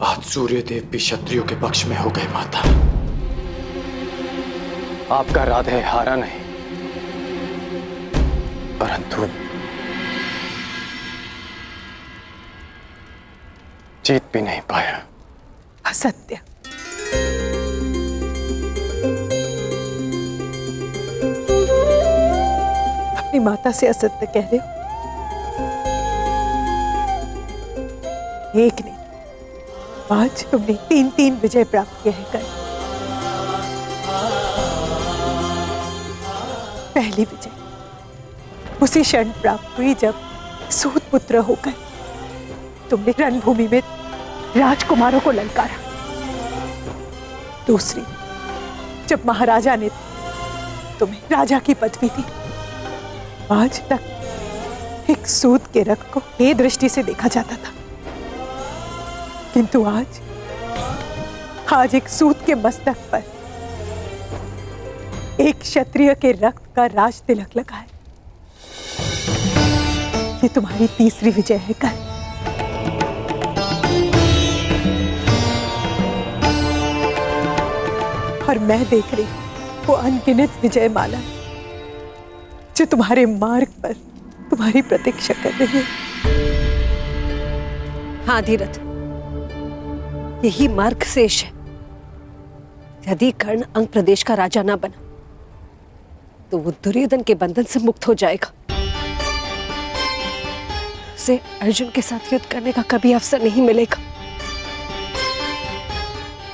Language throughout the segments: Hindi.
आज सूर्यदेव भी क्षत्रियों के पक्ष में हो गए माता। आपका राधे हारा नहीं, परंतु जीत भी नहीं पाया। असत्य। अपनी माता से असत्य कह रहे हो? एक नहीं, आज तुमने 3 विजय प्राप्त किए हैं। कल पहली विजय उसी क्षण प्राप्त हुई जब सूत पुत्र होकर तुमने रणभूमि में राजकुमारों को ललकारा। दूसरी, जब महाराजा ने तुम्हें राजा की पदवी दी। आज तक एक सूत के रक्त को हे दृष्टि से देखा जाता था, किंतु आज एक सूत के मस्तक पर एक क्षत्रिय के रक्त का राज तिलक लगा है। ये तुम्हारी तीसरी विजय है कल। और मैं देख रही हूं वो अनगिनत विजय माला जो तुम्हारे मार्ग पर तुम्हारी प्रतीक्षा कर रही है। हाँ धीरथ, यही मार्ग शेष है। यदि कर्ण अंग प्रदेश का राजा ना बना तो वो दुर्योधन के बंधन से मुक्त हो जाएगा। उसे अर्जुन के साथ युद्ध करने का कभी अवसर नहीं मिलेगा।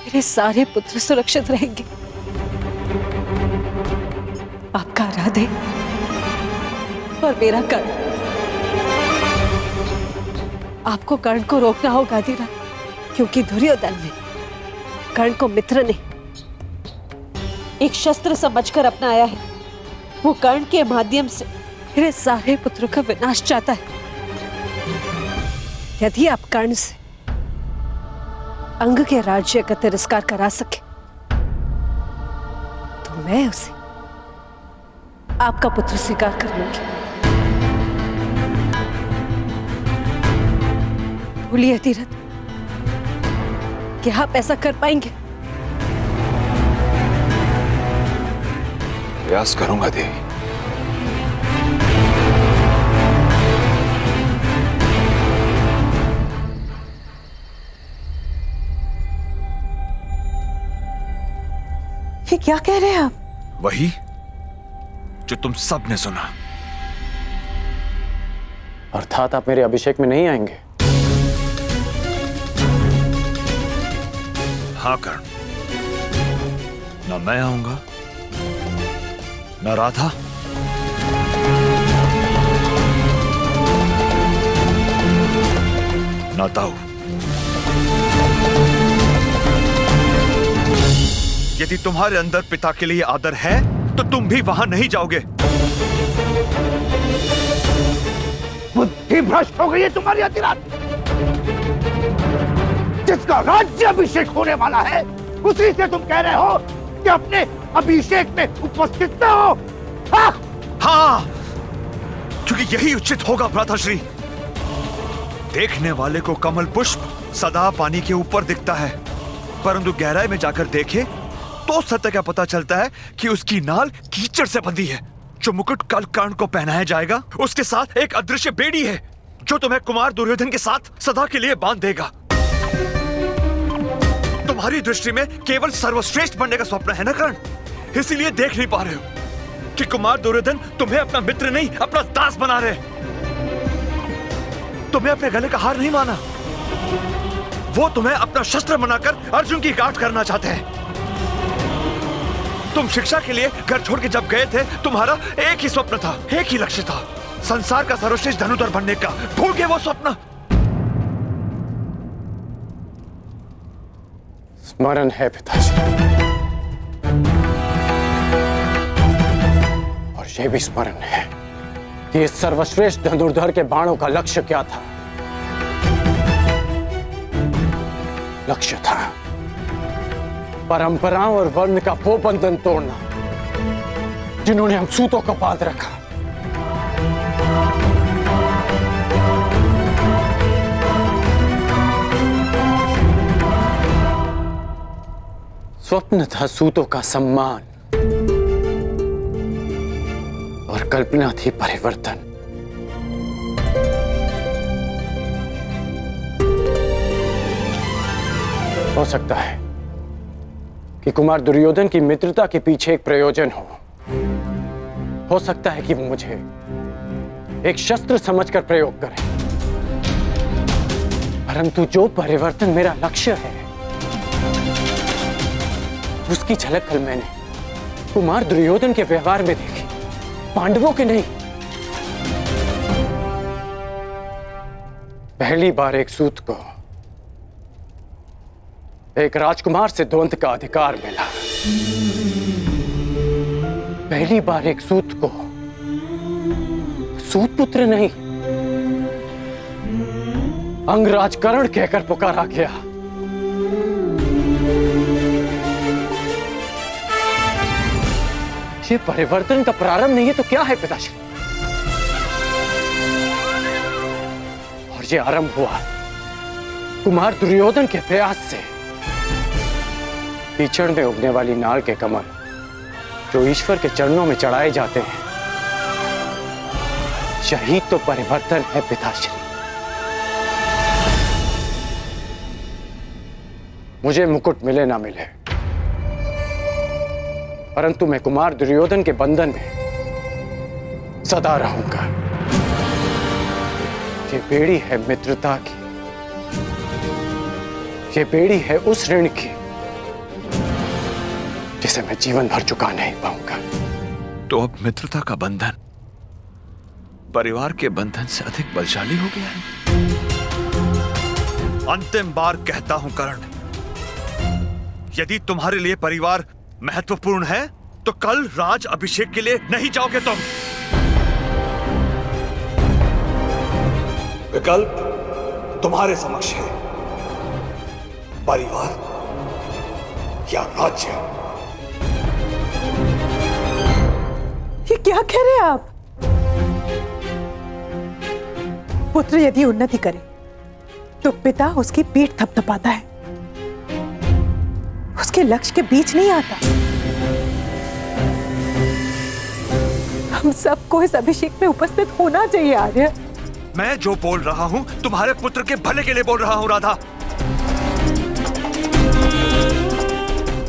मेरे सारे पुत्र सुरक्षित रहेंगे। आपका राधे और मेरा कर्ण। आपको कर्ण को रोकना होगा धीरथ, क्योंकि दुर्योधन ने कर्ण को मित्र नहीं एक शस्त्र समझकर अपनाया है। वो कर्ण के माध्यम से मेरे सारे पुत्रों का विनाश चाहता है। यदि आप कर्ण से अंग के राज्य का तिरस्कार करा सके तो मैं उसे आपका पुत्र स्वीकार कर लूंगी। बोलिए धीरथ, क्या आप ऐसा कर पाएंगे? प्रयास करूंगा देवी। ये क्या कह रहे हैं आप? वही जो तुम सब ने सुना। अर्थात आप मेरे अभिषेक में नहीं आएंगे? हाँ कर्ण, ना मैं आऊंगा, ना राधा, ना ताऊ। यदि तुम्हारे अंदर पिता के लिए आदर है तो तुम भी वहां नहीं जाओगे। बुद्धि भ्रष्ट हो गई है तुम्हारी अतिरात। जिसका राज्याभिषेक होने वाला है उसी से तुम कह रहे हो कि अपने अभिषेक में उपस्थित न हो। हाँ, क्योंकि यही उचित होगा भ्राताश्री। देखने वाले को कमल पुष्प सदा पानी के ऊपर दिखता है, परंतु गहराई में जाकर देखे तो सत्य का पता चलता है कि उसकी नाल कीचड़ से बंधी है। जो मुकुट कल कर्ण को पहनाया जाएगा उसके साथ एक अदृश्य बेड़ी है जो तुम्हें कुमार दुर्योधन के साथ सदा के लिए बांध देगा। तुम्हारी दृष्टि में केवल सर्वश्रेष्ठ बनने का स्वप्न है ना कर्ण, इसीलिए देख नहीं पा रहे हो कि कुमार दुर्योधन तुम्हें अपना मित्र नहीं अपना दास बना रहे। तुम्हें अपने गले का हार नहीं माना, वो तुम्हें अपना शस्त्र बनाकर अर्जुन की गांठ करना चाहते हैं। तुम शिक्षा के लिए घर छोड़ के जब गए थे तुम्हारा एक ही स्वप्न था, एक ही लक्ष्य था, संसार का सर्वश्रेष्ठ धनुधर बनने का। भूल गए वो स्वप्न? स्मरण है पिताजी, और यह भी स्मरण है कि इस सर्वश्रेष्ठ धनुर्धर के बाणों का लक्ष्य क्या था। लक्ष्य था परंपराओं और वर्ण का वो बंधन तोड़ना जिन्होंने हम सूतों को बांध रखा। स्वप्न था सूतों का सम्मान और कल्पना थी परिवर्तन। हो सकता है कि कुमार दुर्योधन की मित्रता के पीछे एक प्रयोजन हो सकता है कि वो मुझे एक शस्त्र समझकर प्रयोग करे, परंतु जो परिवर्तन मेरा लक्ष्य है उसकी झलक कल मैंने कुमार दुर्योधन के व्यवहार में देखी, पांडवों के नहीं। पहली बार एक सूत को एक राजकुमार से द्वंद का अधिकार मिला। पहली बार एक सूत को सूत पुत्र नहीं, अंगराजकरण कहकर पुकारा गया। ये परिवर्तन का प्रारंभ नहीं है तो क्या है पिताश्री? और ये आरंभ हुआ कुमार दुर्योधन के प्रयास से। कीचड़ में उगने वाली नाल के कमल जो ईश्वर के चरणों में चढ़ाए जाते हैं, यही तो परिवर्तन है पिताश्री। मुझे मुकुट मिले ना मिले, परंतु मैं कुमार दुर्योधन के बंधन में सदा रहूंगा। ये बेड़ी है मित्रता की, ये बेड़ी है उस ऋण की जिसे मैं जीवन भर चुका नहीं पाऊंगा। तो अब मित्रता का बंधन परिवार के बंधन से अधिक बलशाली हो गया है। अंतिम बार कहता हूं कर्ण, यदि तुम्हारे लिए परिवार महत्वपूर्ण है तो कल राज अभिषेक के लिए नहीं जाओगे तुम। विकल्प तुम्हारे समक्ष है, परिवार या राज्य। ये क्या कह रहे हैं आप? पुत्र यदि उन्नति करे तो पिता उसकी पीठ थपथपाता है, उसके लक्ष्य के बीच नहीं आता। हम सबको इस अभिषेक में उपस्थित होना चाहिए आर्य। मैं जो बोल रहा हूं तुम्हारे पुत्र के भले के लिए बोल रहा हूं राधा।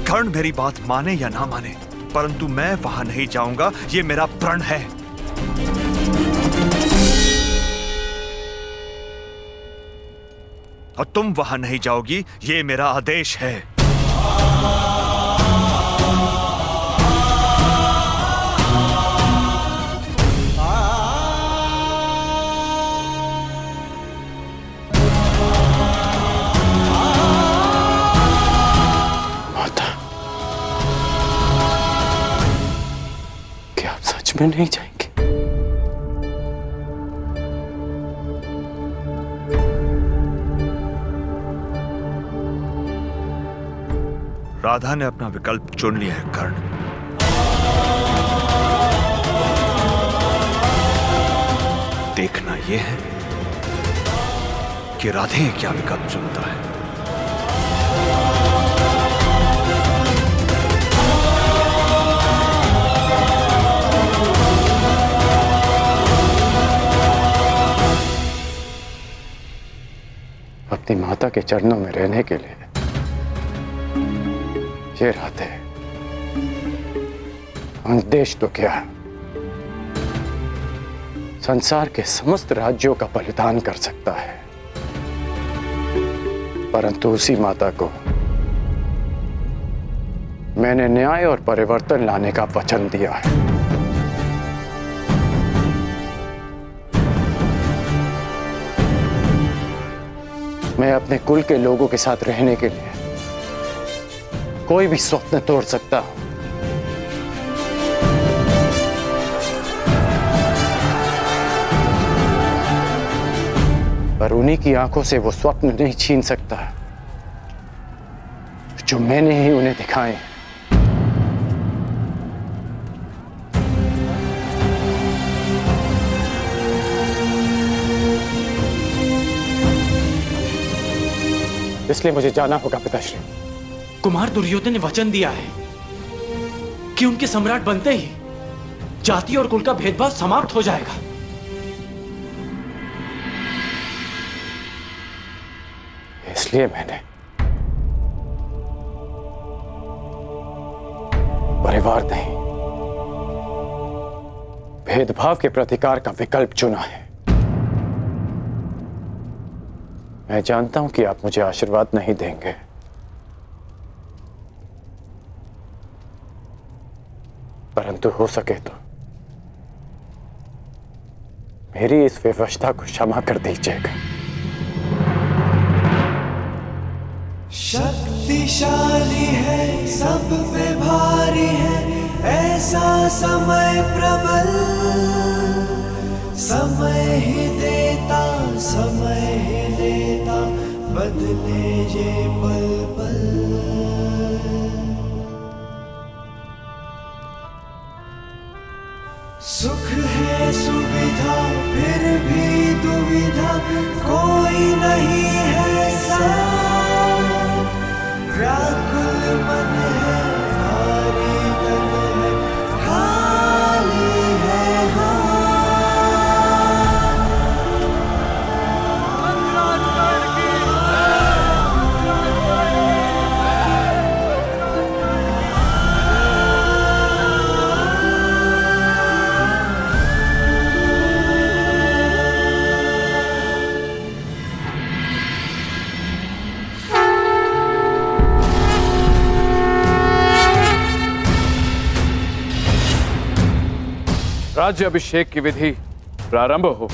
कर्ण मेरी बात माने या ना माने, परंतु मैं वहां नहीं जाऊंगा, ये मेरा प्रण है। और तुम वहां नहीं जाओगी, ये मेरा आदेश है। में नहीं जाएंगे? राधा ने अपना विकल्प चुन लिया है कर्ण। देखना यह है कि राधे क्या विकल्प चुनता है। अपनी माता के चरणों में रहने के लिए ये राधे देश तो क्या, संसार के समस्त राज्यों का बलिदान कर सकता है, परंतु उसी माता को मैंने न्याय और परिवर्तन लाने का वचन दिया है। मैं अपने कुल के लोगों के साथ रहने के लिए कोई भी स्वप्न तोड़ सकता हूं, पर उन्हीं की आंखों से वो स्वप्न नहीं छीन सकता जो मैंने ही उन्हें दिखाए। इसलिए मुझे जाना होगा पिताश्री, कुमार दुर्योधन ने वचन दिया है कि उनके सम्राट बनते ही जाति और कुल का भेदभाव समाप्त हो जाएगा। इसलिए मैंने परिवार नहीं, भेदभाव के प्रतिकार का विकल्प चुना है। मैं जानता हूं कि आप मुझे आशीर्वाद नहीं देंगे, परंतु हो सके तो मेरी इस विवशता को क्षमा कर दीजिएगा। शक्तिशाली है, सब पे भारी है, ऐसा समय प्रबल, समय ही देता, समय ही लेता, बदले ये पल पल। सुख है सुविधा, फिर भी दुविधा, कोई नहीं है साथ, व्याकुल मन है, भारी तन है, खाली है हाथ। राज्य अभिषेक की विधि प्रारंभ हो।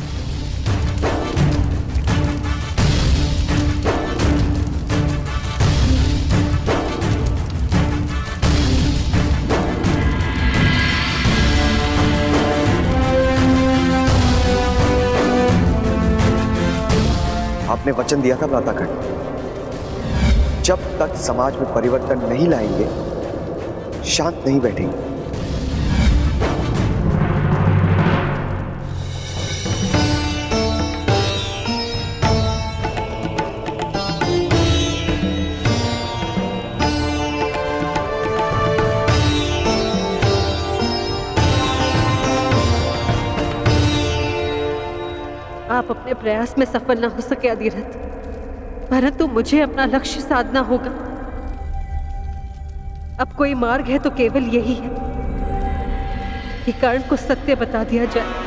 आपने वचन दिया था भ्रातागण, जब तक समाज में परिवर्तन नहीं लाएंगे शांत नहीं बैठेंगे। आप अपने प्रयास में सफल ना हो सके अधिरथ, परंतु मुझे अपना लक्ष्य साधना होगा। अब कोई मार्ग है तो केवल यही है कि कर्ण को सत्य बता दिया जाए।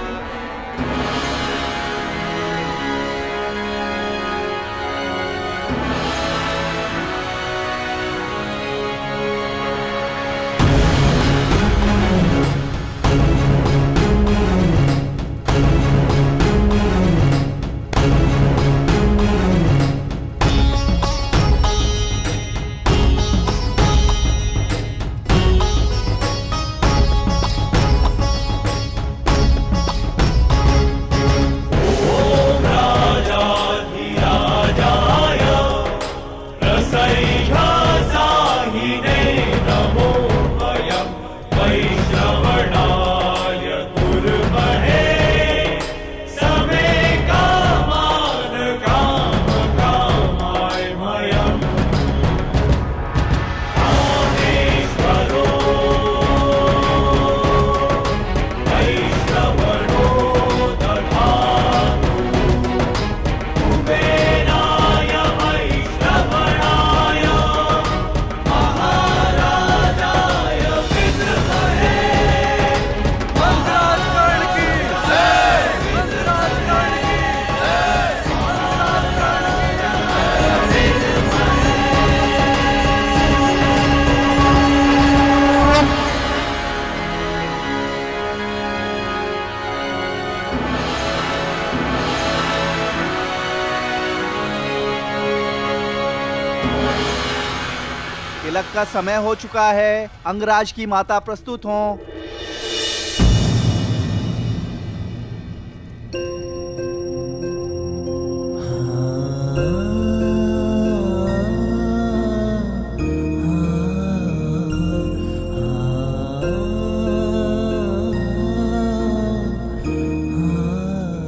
तिलक का समय हो चुका है, अंगराज की माता प्रस्तुत हों।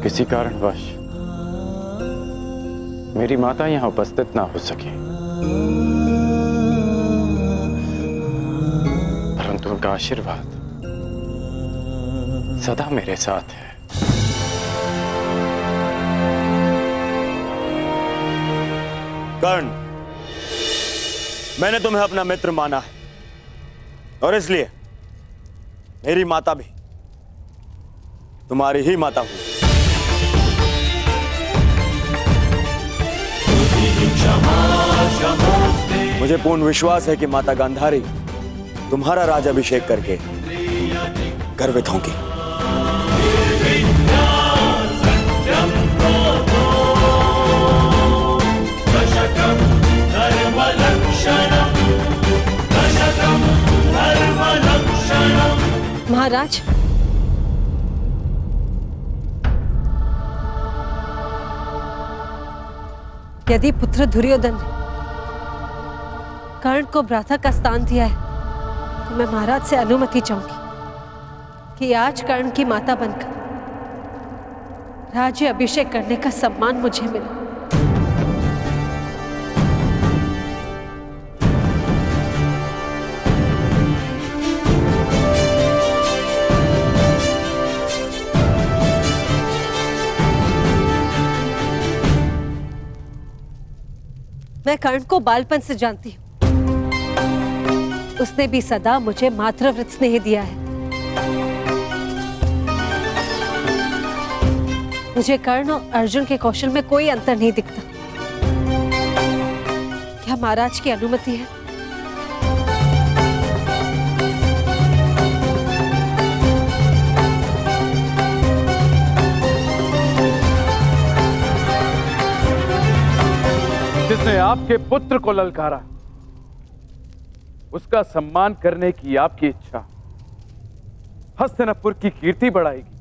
किसी कारणवश मेरी माता यहां उपस्थित ना हो सकी, का आशीर्वाद सदा मेरे साथ है। कर्ण, मैंने तुम्हें अपना मित्र माना है और इसलिए मेरी माता भी तुम्हारी ही माता हुई। मुझे पूर्ण विश्वास है कि माता गांधारी तुम्हारा राजाभिषेक करके गर्वित होंगी। महाराज, यदि पुत्र दुर्योधन ने कर्ण को भ्राता का स्थान दिया है तो मैं महाराज से अनुमति चाहूंगी कि आज कर्ण की माता बनकर राज्य अभिषेक करने का सम्मान मुझे मिले। मैं कर्ण को बालपन से जानती हूं। उसने भी सदा मुझे मातृव्रत स्नेह दिया है। मुझे कर्ण और अर्जुन के कौशल में कोई अंतर नहीं दिखता। क्या महाराज की अनुमति है? जिसने आपके पुत्र को ललकारा, उसका सम्मान करने की आपकी इच्छा हस्तिनापुर की कीर्ति बढ़ाएगी।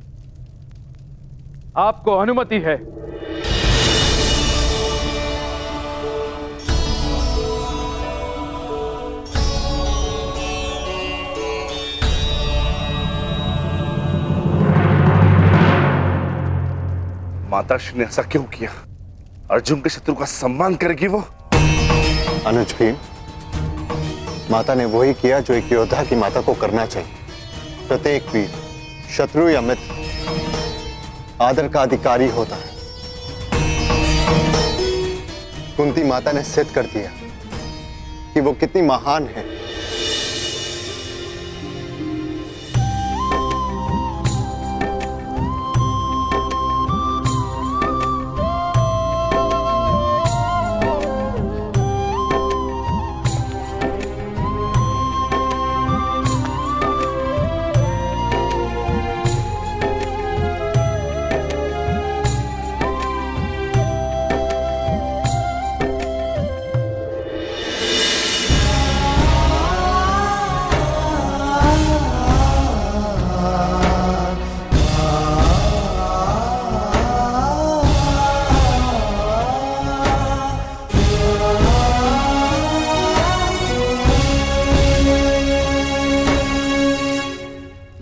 आपको अनुमति है। माताश्री ने ऐसा क्यों किया? अर्जुन के शत्रु का सम्मान करेगी वो? अनुज भीम, माता ने वही किया जो एक योद्धा की माता को करना चाहिए। प्रत्येक वीर, शत्रु या मित्र, आदर का अधिकारी होता है। कुंती माता ने सिद्ध कर दिया कि वो कितनी महान है।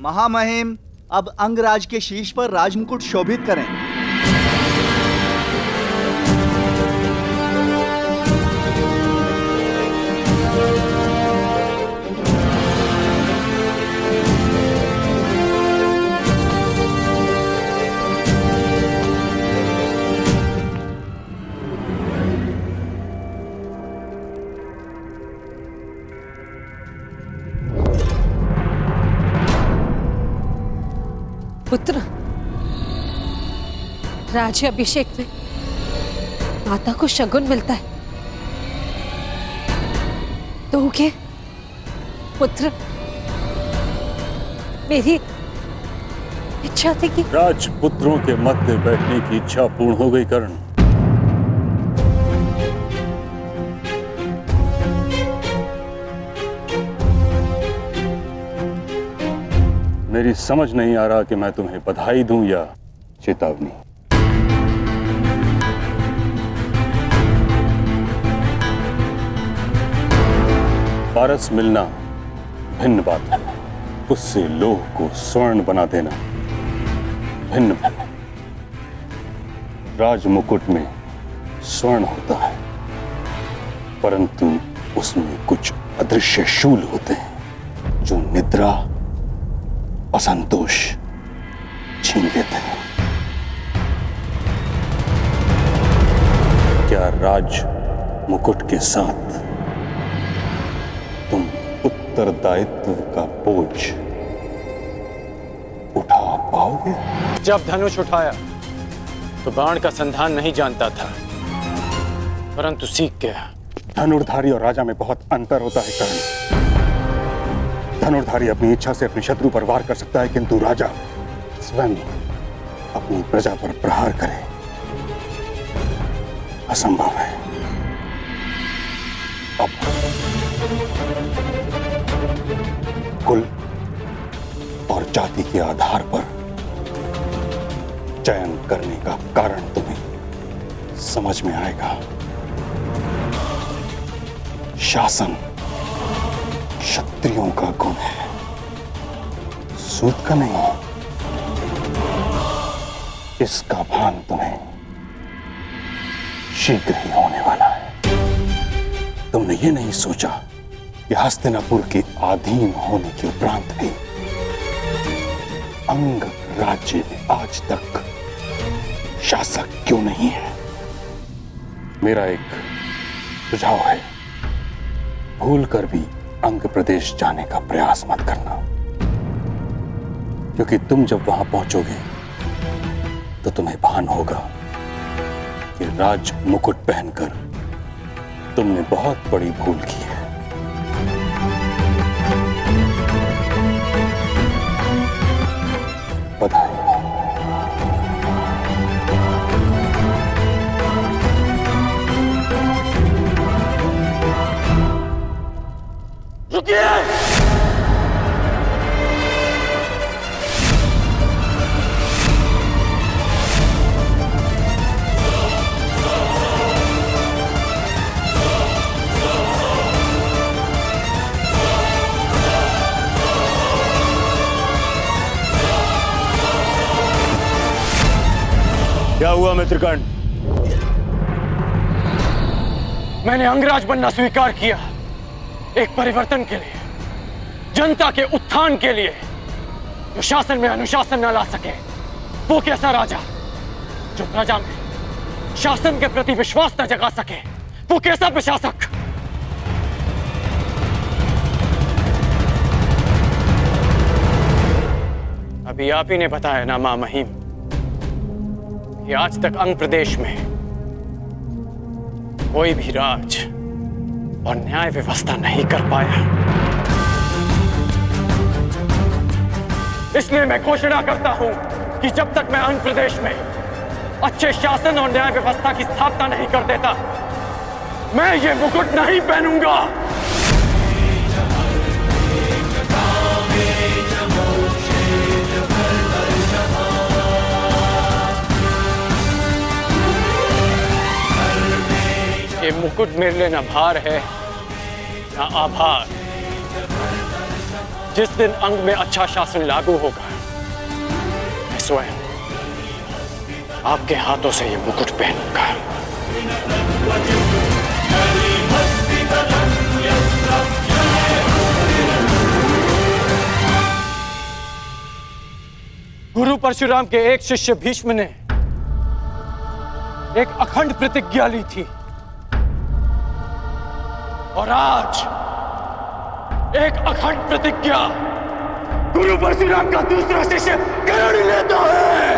महामहिम, अब अंगराज के शीश पर राजमुकुट शोभित करें। पुत्र, राज्य अभिषेक में माता को शगुन मिलता है। तो क्या पुत्र, मेरी इच्छा थी कि राजपुत्रों के मध्य बैठने की इच्छा पूर्ण हो गई। कर्ण, मेरी समझ नहीं आ रहा कि मैं तुम्हें बधाई दूं या चेतावनी। पारस मिलना भिन्न बात है, उससे लोह को स्वर्ण बना देना भिन्न बात है। राजमुकुट में स्वर्ण होता है, परंतु उसमें कुछ अदृश्य शूल होते हैं जो निद्रा और संतोष छीन लेते हैं। क्या राज मुकुट के साथ तुम उत्तरदायित्व का बोझ उठा पाओगे? जब धनुष उठाया तो बाण का संधान नहीं जानता था, परंतु सीख गया। धनुर्धारी और राजा में बहुत अंतर होता है कर्ण। धनुर्धारी अपनी इच्छा से अपने शत्रु पर वार कर सकता है, किंतु राजा स्वयं अपनी प्रजा पर प्रहार करे असंभव है। अब कुल और जाति के आधार पर चयन करने का कारण तुम्हें समझ में आएगा। शासन क्षत्रियों का गुण है, सूत का नहीं। इसका भान तुम्हें शीघ्र ही होने वाला है। तुमने ये नहीं सोचा कि हस्तिनापुर के अधीन होने के उपरांत भी अंग राज्य में आज तक शासक क्यों नहीं है। मेरा एक सुझाव है, भूल कर भी अंग प्रदेश जाने का प्रयास मत करना, क्योंकि तुम जब वहां पहुंचोगे तो तुम्हें भान होगा कि राज मुकुट पहनकर तुमने बहुत बड़ी भूल की है। बधाई। रुकिए! क्या हुआ मित्रकर्ण? मैंने अंगराज बनना स्वीकार किया, एक परिवर्तन के लिए, जनता के उत्थान के लिए। जो शासन में अनुशासन न ला सके वो कैसा राजा? जो प्रजा में शासन के प्रति विश्वास न जगा सके वो कैसा प्रशासक? अभी आप ही ने बताया ना मां महिम कि आज तक अंग प्रदेश में कोई भी राज और न्याय व्यवस्था नहीं कर पाया। इसलिए मैं घोषणा करता हूं कि जब तक मैं अंग प्रदेश में अच्छे शासन और न्याय व्यवस्था की स्थापना नहीं कर देता, मैं ये मुकुट नहीं पहनूंगा। ये मुकुट मेरे लिए न भार है न आभार। जिस दिन अंग में अच्छा शासन लागू होगा, मैं स्वयं आपके हाथों से ये मुकुट पहनूंगा। गुरु परशुराम के एक शिष्य भीष्म ने एक अखंड प्रतिज्ञा ली थी, और आज एक अखंड प्रतिज्ञा गुरु परशुराम का दूसरा शिष्य कर्ण लेता है।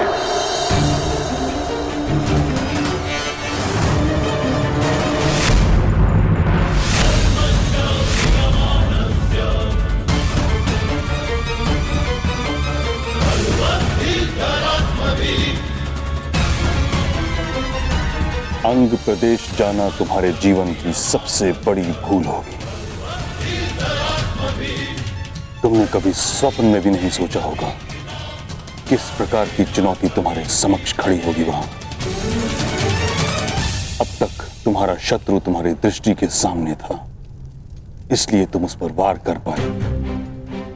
अंग प्रदेश जाना तुम्हारे जीवन की सबसे बड़ी भूल होगी। तुमने कभी स्वप्न में भी नहीं सोचा होगा किस प्रकार की चुनौती तुम्हारे समक्ष खड़ी होगी वहां। अब तक तुम्हारा शत्रु तुम्हारी दृष्टि के सामने था, इसलिए तुम उस पर वार कर पाए,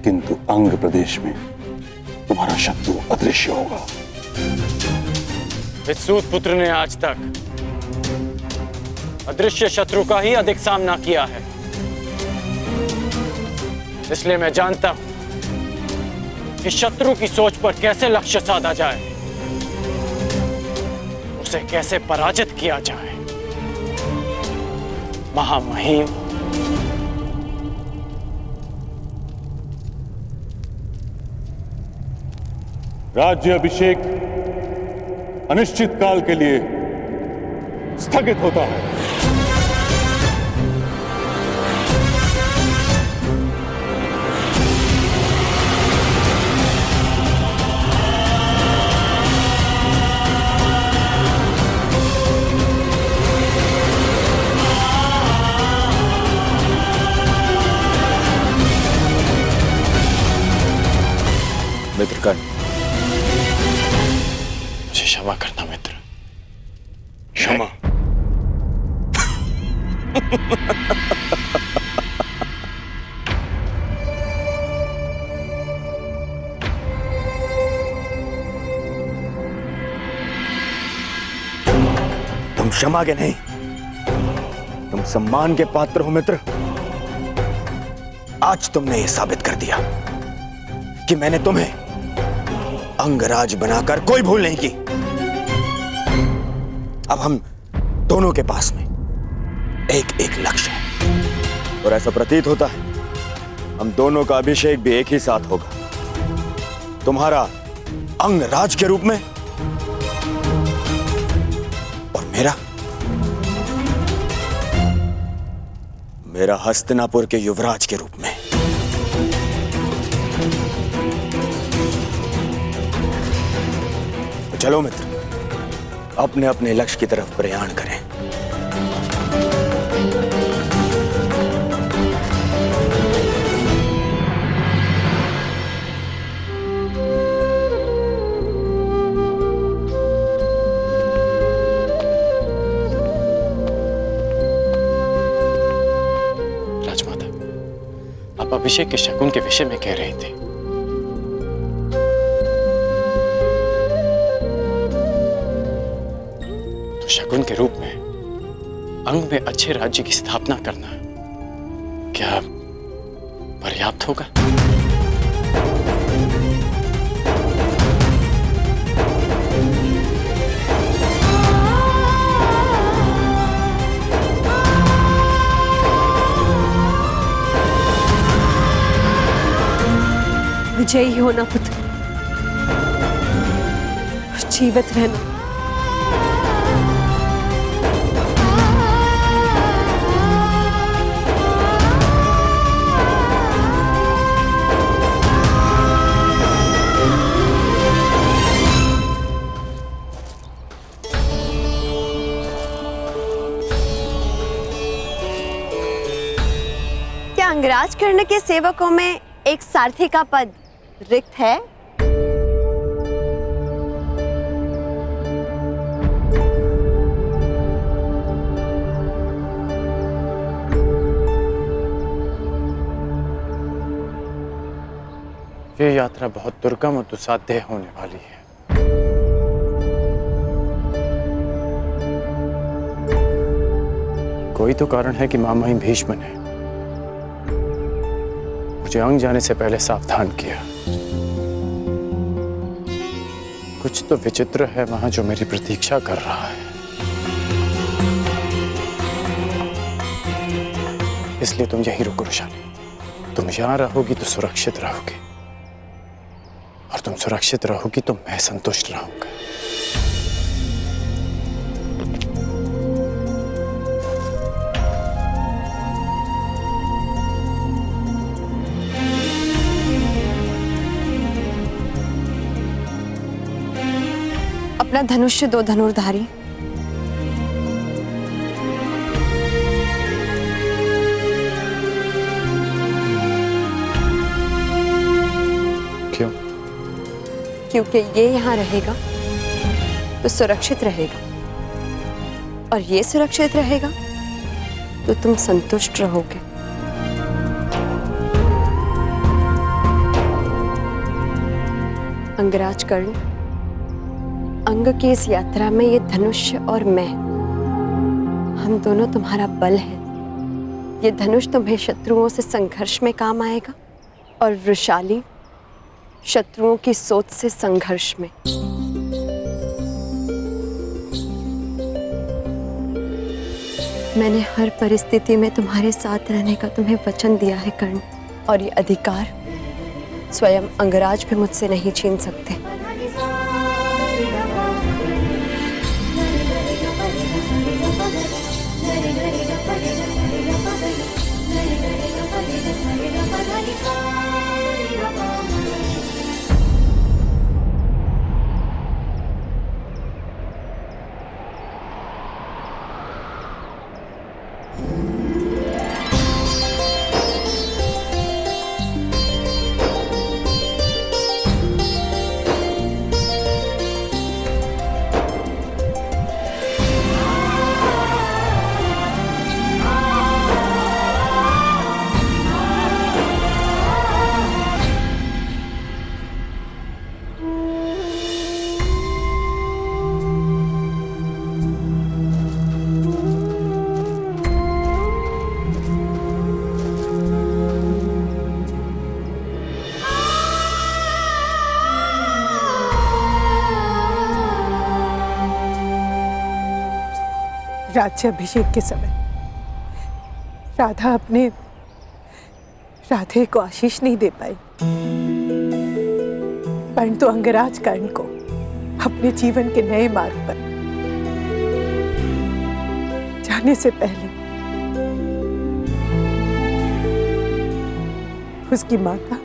किंतु अंग प्रदेश में तुम्हारा शत्रु अदृश्य होगा। विसूत पुत्र ने आज तक अदृश्य शत्रु का ही अधिक सामना किया है, इसलिए मैं जानता हूं कि शत्रु की सोच पर कैसे लक्ष्य साधा जाए, उसे कैसे पराजित किया जाए। महामहिम राज्य अभिषेक अनिश्चित काल के लिए स्थगित होता है। मित्रगण, मुझे क्षमा करना मित्र, क्षमा। तुम क्षमा के नहीं, तुम सम्मान के पात्र हो मित्र। आज तुमने यह साबित कर दिया कि मैंने तुम्हें अंगराज बनाकर कोई भूल नहीं की। अब हम दोनों के पास में एक एक लक्ष्य है और ऐसा प्रतीत होता है हम दोनों का अभिषेक भी एक ही साथ होगा, तुम्हारा अंगराज के रूप में और मेरा हस्तिनापुर के युवराज के रूप में। तो चलो मित्र, अपने अपने लक्ष्य की तरफ प्रयाण करें। राजमाता, आप अभिषेक के शकुन के विषय में कह रही थी। शकुन के रूप में अंग में अच्छे राज्य की स्थापना करना क्या पर्याप्त होगा? विजयी होना पुत्र, जीवित रहना। क्या अंगराज कर्ण के सेवकों में एक सारथी का पद रिक्त है? ये यात्रा बहुत दुर्गम और दुस्साध्य होने वाली है। कोई तो कारण है कि महामहिम भीष्म ने मुझे अंग जाने से पहले सावधान किया। कुछ तो विचित्र है वहां जो मेरी प्रतीक्षा कर रहा है। इसलिए तुम यहीं रुको रुशाली। तुम यहां रहोगी तो सुरक्षित रहोगी, और तुम सुरक्षित रहोगी तो मैं संतुष्ट रहूंगा। अपना धनुष्य दो धनुर्धारी। क्यों? क्योंकि ये यहाँ रहेगा तो सुरक्षित रहेगा, और ये सुरक्षित रहेगा तो तुम संतुष्ट रहोगे। अंगराज कर्ण, अंग की इस यात्रा में ये धनुष और मैं, हम दोनों तुम्हारा बल है। ये धनुष तुम्हें शत्रुओं से संघर्ष में काम आएगा, और वृषाली शत्रुओं की सोच से संघर्ष में। मैंने हर परिस्थिति में तुम्हारे साथ रहने का तुम्हें वचन दिया है कर्ण, और ये अधिकार स्वयं अंगराज भी मुझसे नहीं छीन सकते। राज्याभिषेक के समय राधा अपने राधे को आशीष नहीं दे पाई, परंतु अंगराज कर्ण को अपने जीवन के नए मार्ग पर जाने से पहले उसकी माता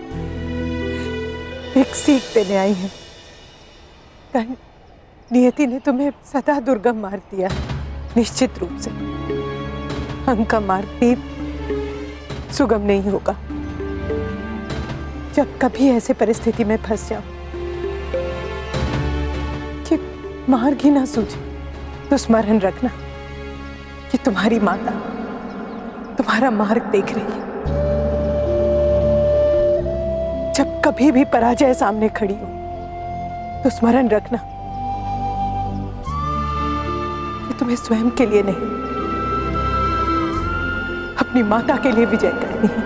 एक सीख देने आई है। कर्ण, नियति ने तुम्हें सदा दुर्गम मार्ग दिया है। निश्चित रूप से अंग का मार्ग भी सुगम नहीं होगा। जब कभी ऐसे परिस्थिति में फंस जाओ कि मार्ग ही ना सूझे, तो स्मरण रखना कि तुम्हारी माता तुम्हारा मार्ग देख रही है। जब कभी भी पराजय सामने खड़ी हो, तो स्मरण रखना तुम्हें स्वयं के लिए नहीं, अपनी माता के लिए विजय करनी है।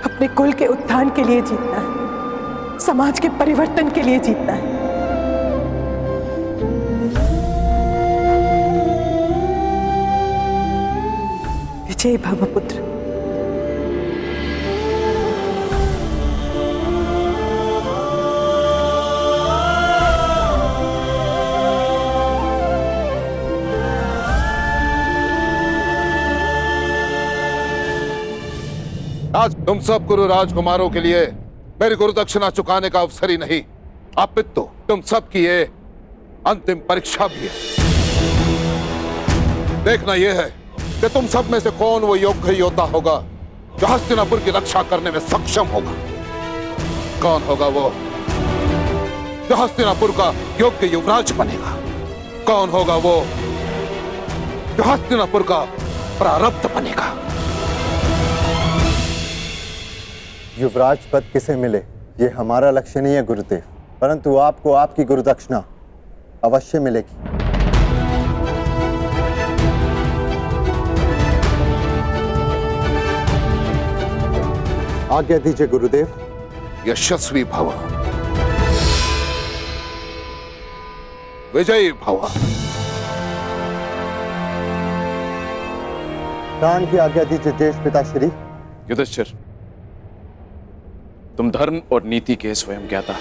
अपने कुल के उत्थान के लिए जीतना है, समाज के परिवर्तन के लिए जीतना है। विजय भव पुत्र। आज तुम सब गुरु राजकुमारों के लिए मेरी गुरु दक्षिणा चुकाने का अवसर ही नहीं, अपितु तुम सब की ये अंतिम परीक्षा भी है। देखना यह है कि तुम सब में से कौन वो योग्य योद्धा होगा जो हस्तिनापुर की रक्षा करने में सक्षम होगा। कौन होगा वो जो हस्तिनापुर का योग्य युवराज बनेगा। कौन होगा वो जो हस्तिनापुर का प्रारब्ध बनेगा। युवराज पद किसे मिले ये हमारा लक्ष्य नहीं है गुरुदेव, परंतु आपको आपकी गुरु दक्षिणा अवश्य मिलेगी। आज्ञा दीजिए गुरुदेव। यशस्वी भव, विजयी भव। प्राण की आज्ञा दीजिए ज्येष्ठ पिताश्री। युधिष्ठिर, तुम धर्म और नीति के स्वयं ज्ञाता,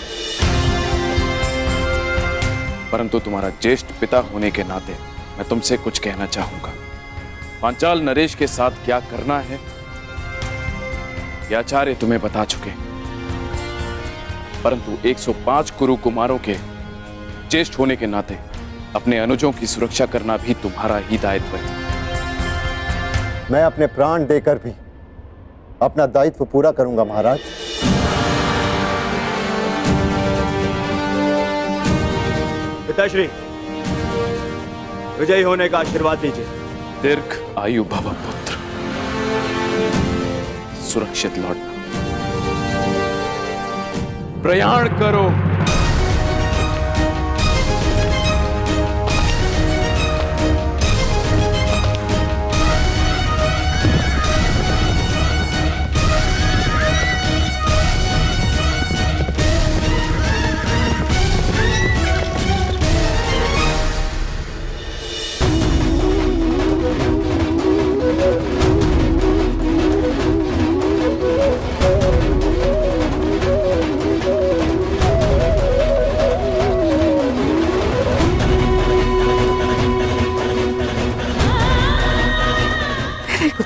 परंतु तुम्हारा ज्येष्ठ पिता होने के नाते मैं तुमसे कुछ कहना चाहूंगा। पांचाल नरेश के साथ क्या करना है ये आचार्य तुम्हें बता चुके, परंतु 105 कुरु कुमारों के ज्येष्ठ होने के नाते अपने अनुजों की सुरक्षा करना भी तुम्हारा ही दायित्व है। मैं अपने प्राण देकर भी अपना दायित्व पूरा करूंगा महाराज। पिताश्री, विजयी होने का आशीर्वाद दीजिए। दीर्घ आयु भव पुत्र, सुरक्षित लौटना। प्रयाण करो।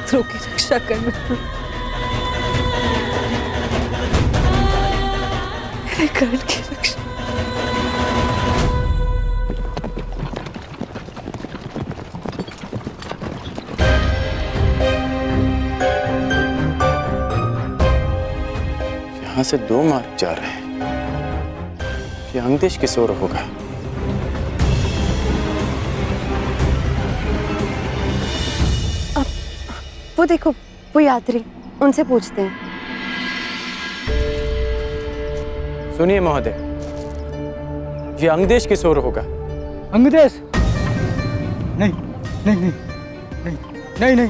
शत्रु की रक्षा करना मेरे कर्ण की रक्षा। यहां से दो मार्ग जा रहे हैं। ये अंगदेश किस ओर होगा? वो देखो, वो यात्री, उनसे पूछते हैं। सुनिए महोदय, ये अंगदेश किस ओर होगा? अंगदेश? नहीं नहीं नहीं नहीं नहीं नहीं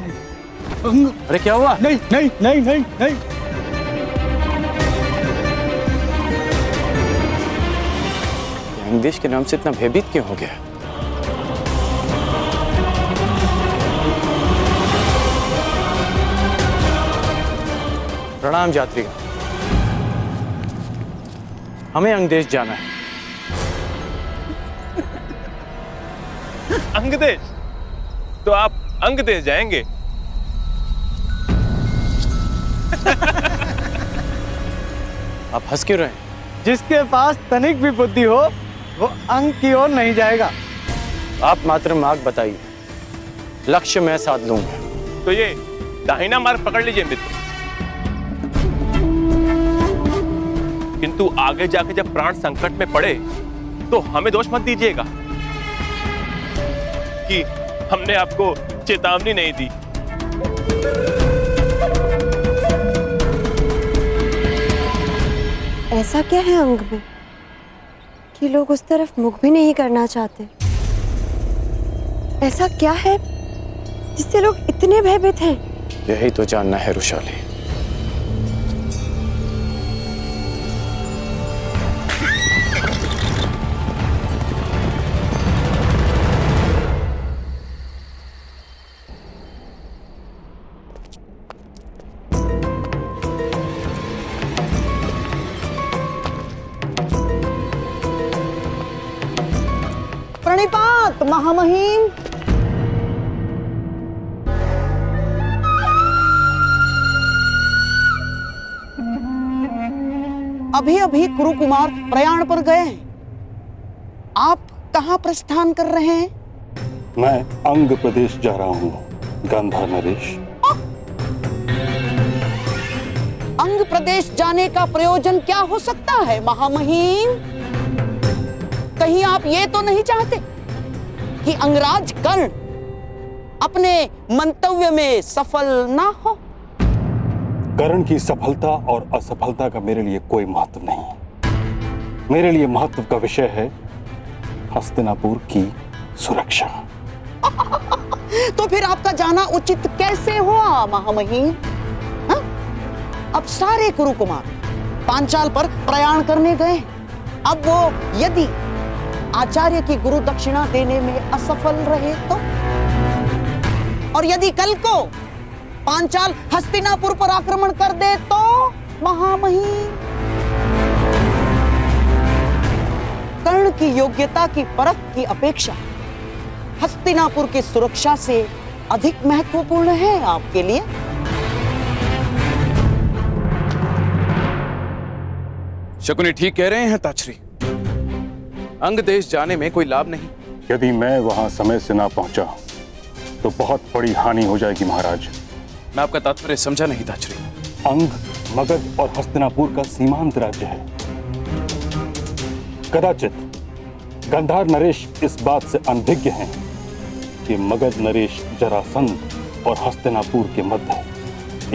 नहीं। अरे क्या हुआ? नहीं नहीं नहीं नहीं नहीं। अंगदेश के नाम से इतना भयभीत क्यों हो गया? प्रणाम यात्री, हमें अंगदेश जाना है। अंगदेश? तो आप अंगदेश जाएंगे? आप हंस क्यों रहे हैं? जिसके पास तनिक भी बुद्धि हो वो अंग की ओर नहीं जाएगा। आप मात्र मार्ग बताइए, लक्ष्य मैं साध लूंगा। तो ये दाहिना मार्ग पकड़ लीजिए मित्र, किंतु आगे जाके जब प्राण संकट में पड़े तो हमें दोष मत दीजिएगा कि हमने आपको चेतावनी नहीं दी। ऐसा क्या है अंग में कि लोग उस तरफ मुख भी नहीं करना चाहते? ऐसा क्या है जिससे लोग इतने भयभीत हैं? यही तो जानना है रुशाली। प्रणिपात महामहिम। अभी अभी कुरु कुमार प्रयाण पर गए हैं। आप कहां प्रस्थान कर रहे हैं? मैं अंग प्रदेश जा रहा हूँ गांधार नरेश। अंग प्रदेश जाने का प्रयोजन क्या हो सकता है महामहिम? कहीं आप ये तो नहीं चाहते कि अंगराज कर्ण अपने मंतव्य में सफल ना हो? कर्ण की सफलता और असफलता का मेरे लिए कोई महत्व नहीं। मेरे लिए महत्व का विषय है हस्तिनापुर की सुरक्षा। तो फिर आपका जाना उचित कैसे हुआ महामहिम? हाँ? अब सारे कुरु कुमार पांचाल पर प्रयाण करने गए। अब वो यदि आचार्य की गुरु दक्षिणा देने में असफल रहे तो, और यदि कल को पांचाल हस्तिनापुर पर आक्रमण कर दे तो महामहिम, कर्ण की योग्यता की परख की अपेक्षा हस्तिनापुर की सुरक्षा से अधिक महत्वपूर्ण है आपके लिए। शकुनी ठीक कह रहे हैं ताछरी, अंग देश जाने में कोई लाभ नहीं। यदि मैं वहां समय से ना पहुंचा तो बहुत बड़ी हानि हो जाएगी महाराज। मैं आपका तात्पर्य समझा नहीं ताछरी। अंग, मगध और हस्तिनापुर का सीमांत राज्य है। कदाचित गांधार नरेश इस बात से अनभिज्ञ हैं कि मगध नरेश जरासंध और हस्तिनापुर के मध्य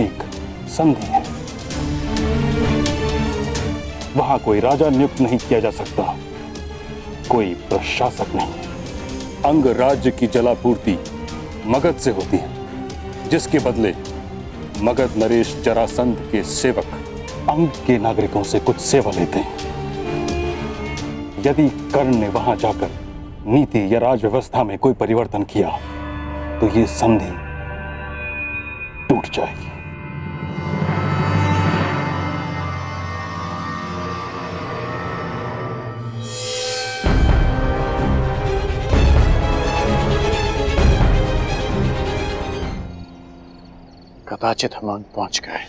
एक संधि है। वहां कोई राजा नियुक्त नहीं किया जा सकता, कोई प्रशासक नहीं। अंग राज्य की जलापूर्ति मगध से होती है, जिसके बदले मगध नरेश जरासंध के सेवक अंग के नागरिकों से कुछ सेवा लेते हैं। यदि कर्ण ने वहां जाकर नीति या राज व्यवस्था में कोई परिवर्तन किया तो ये संधि टूट जाएगी। कदाचित हम अंग पहुंच गए।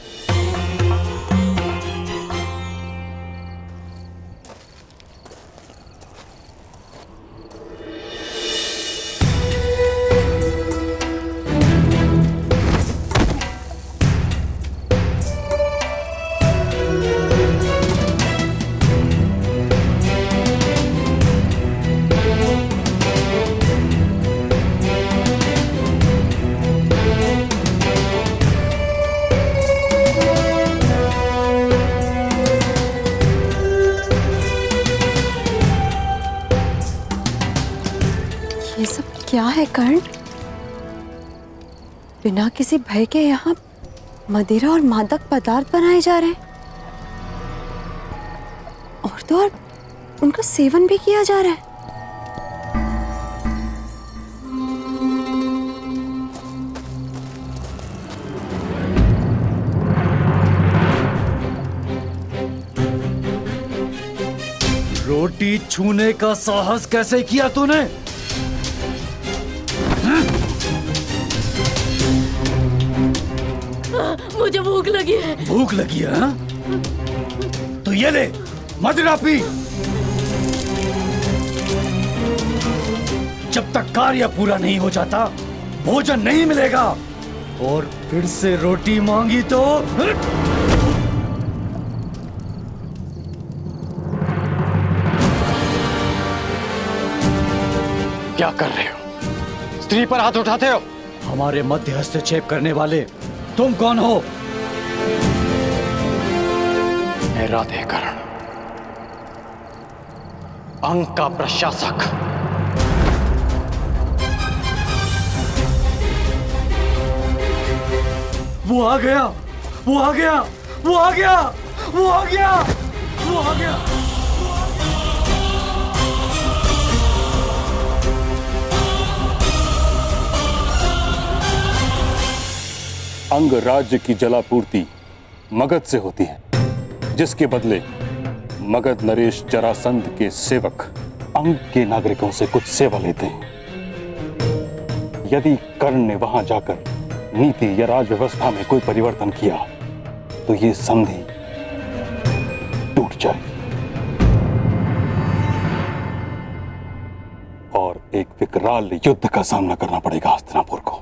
ये सब क्या है कर्ण? बिना किसी भय के यहाँ मदिरा और मादक पदार्थ बनाए जा रहे हैं और तो और उनका सेवन भी किया जा रहा है। रोटी छूने का साहस कैसे किया तूने? मुझे भूख लगी है। भूख लगी है हाँ? तो ये ले मदिरा पी। जब तक कार्य पूरा नहीं हो जाता भोजन नहीं मिलेगा। और फिर से रोटी मांगी तो क्या कर रहे हो? स्त्री पर हाथ उठाते हो? हमारे मध्य हस्तक्षेप करने वाले तुम कौन हो? मैं राधेकरण, अंग का प्रशासक। वो आ गया, वो आ गया, वो आ गया, वो आ गया, वो आ गया। अंग राज्य की जलापूर्ति मगध से होती है, जिसके बदले मगध नरेश जरासंध के सेवक अंग के नागरिकों से कुछ सेवा लेते हैं। यदि कर्ण ने वहां जाकर नीति या राज व्यवस्था में कोई परिवर्तन किया तो ये संधि टूट जाएगी और एक विकराल युद्ध का सामना करना पड़ेगा हस्तिनापुर को।